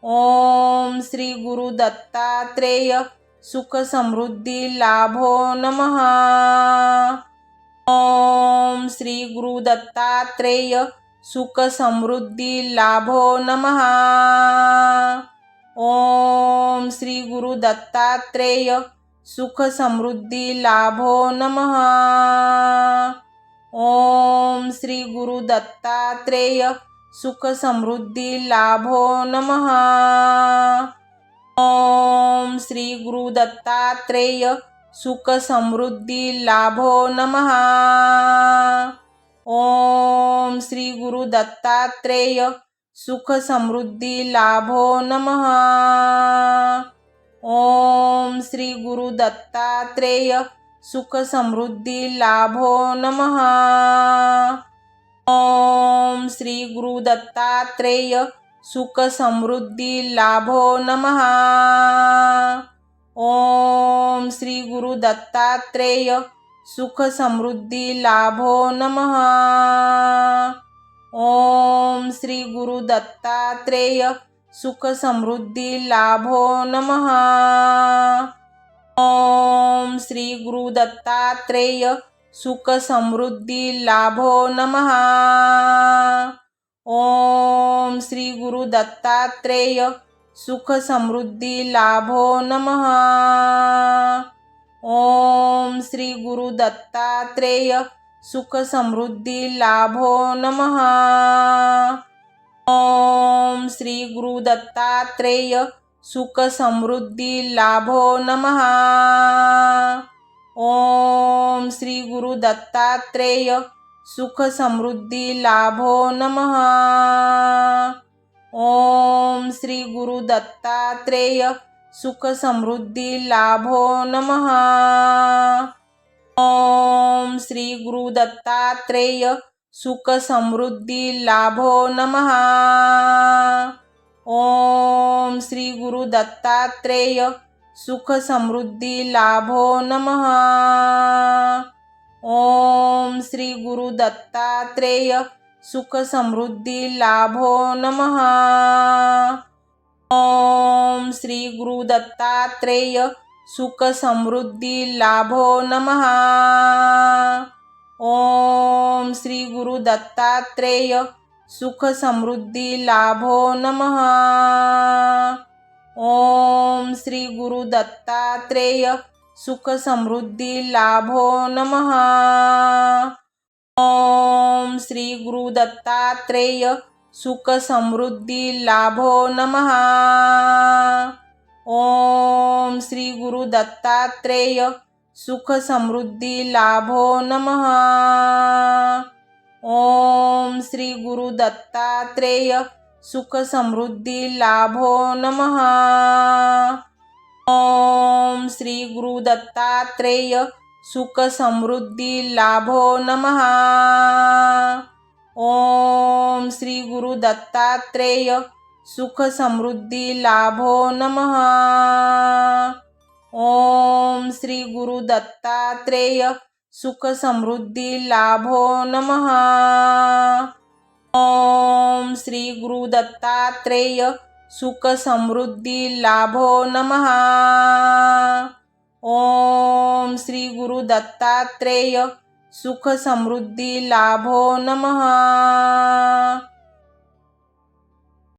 ओम श्री गुरु दत्तात्रेय सुख समृद्धी लाभो नमः। ओम श्री गुरु दत्तात्रेय सुख समृद्धी लाभो नमः। ओम श्री गुरु दत्तात्रेय सुख समृद्धी लाभो नमः। ओम श्री गुरु दत्तात्रेय सुख समृद्धी लाभो नमः। ओम श्री गुरु दत्तात्रेय सुख समृद्धी लाभो नमः। ओम श्री गुरु दत्तात्रेय सुख समृद्धी लाभो नमः। ओम श्री गुरु दत्तात्रेय सुख समृद्धी लाभो नमः। ओम श्री गुरु दत्तात्रेय सुख समृद्धी लाभो नमः। ओम श्री गुरु दत्तात्रेय सुख समृद्धी लाभो नमः। ओम श्री गुरु दत्तात्रेय सुख समृद्धी लाभो नमः। ओम श्री गुरु दत्तात्रेय सुख समृद्धी लाभो नमः। ओम श्री गुरु दत्तात्रेय सुख समृद्धी लाभो नमः। ओम श्री गुरु दत्तात्रेय सुख समृद्धी लाभो नमः। ओम श्री गुरु दत्तात्रेय सुख समृद्धी लाभो नमः। ओम श्री गुरु दत्तात्रेय सुख समृद्धी लाभो नमः। ओम श्री गुरु दत्तात्रेय सुख समृद्धी लाभो नमः। ओम श्री गुरु दत्तात्रेय सुख समृद्धी लाभो नमः। ओम श्री गुरु दत्तात्रेय सुख समृद्धी लाभो नमः। ओम श्री गुरु दत्तात्रेय सुख समृद्धी लाभो नमः। ओम श्री गुरु दत्तात्रेय सुख समृद्धी लाभो नमः। ओम श्री गुरु दत्तात्रेय सुख समृद्धी लाभो नमः। ओम श्री गुरु दत्तात्रेय सुख समृद्धी लाभो नमः। ओम श्री गुरु दत्तात्रेय सुख समृद्धी लाभो नमः। ओम श्री गुरु दत्तात्रेय सुख समृद्धी लाभो नमः। ओम श्री गुरु दत्तात्रेय सुख समृद्धी लाभो नमः। ओम श्री गुरु दत्तात्रेय सुख समृद्धी लाभो नमः। ओम श्री गुरु दत्तात्रेय सुख समृद्धी लाभो नमः। ओम श्री गुरु दत्तात्रेय सुख समृद्धी लाभो नमः। ओम श्री गुरु दत्तात्रेय सुख समृद्धी लाभो नमः। ओम श्री गुरु दत्तात्रेय सुख समृद्धी लाभो नमः। ओम श्री गुरु दत्तात्रेय सुख समृद्धी लाभो नमः। ओम श्री गुरु दत्तात्रेय सुख समृद्धी लाभो नमः। ओम श्री गुरु दत्तात्रेय सुख समृद्धी लाभो नमः। ओम श्री गुरु दत्तात्रेय सुख समृद्धी लाभो नमः। ओम श्री गुरु दत्तात्रेय सुख समृद्धी लाभो नमः।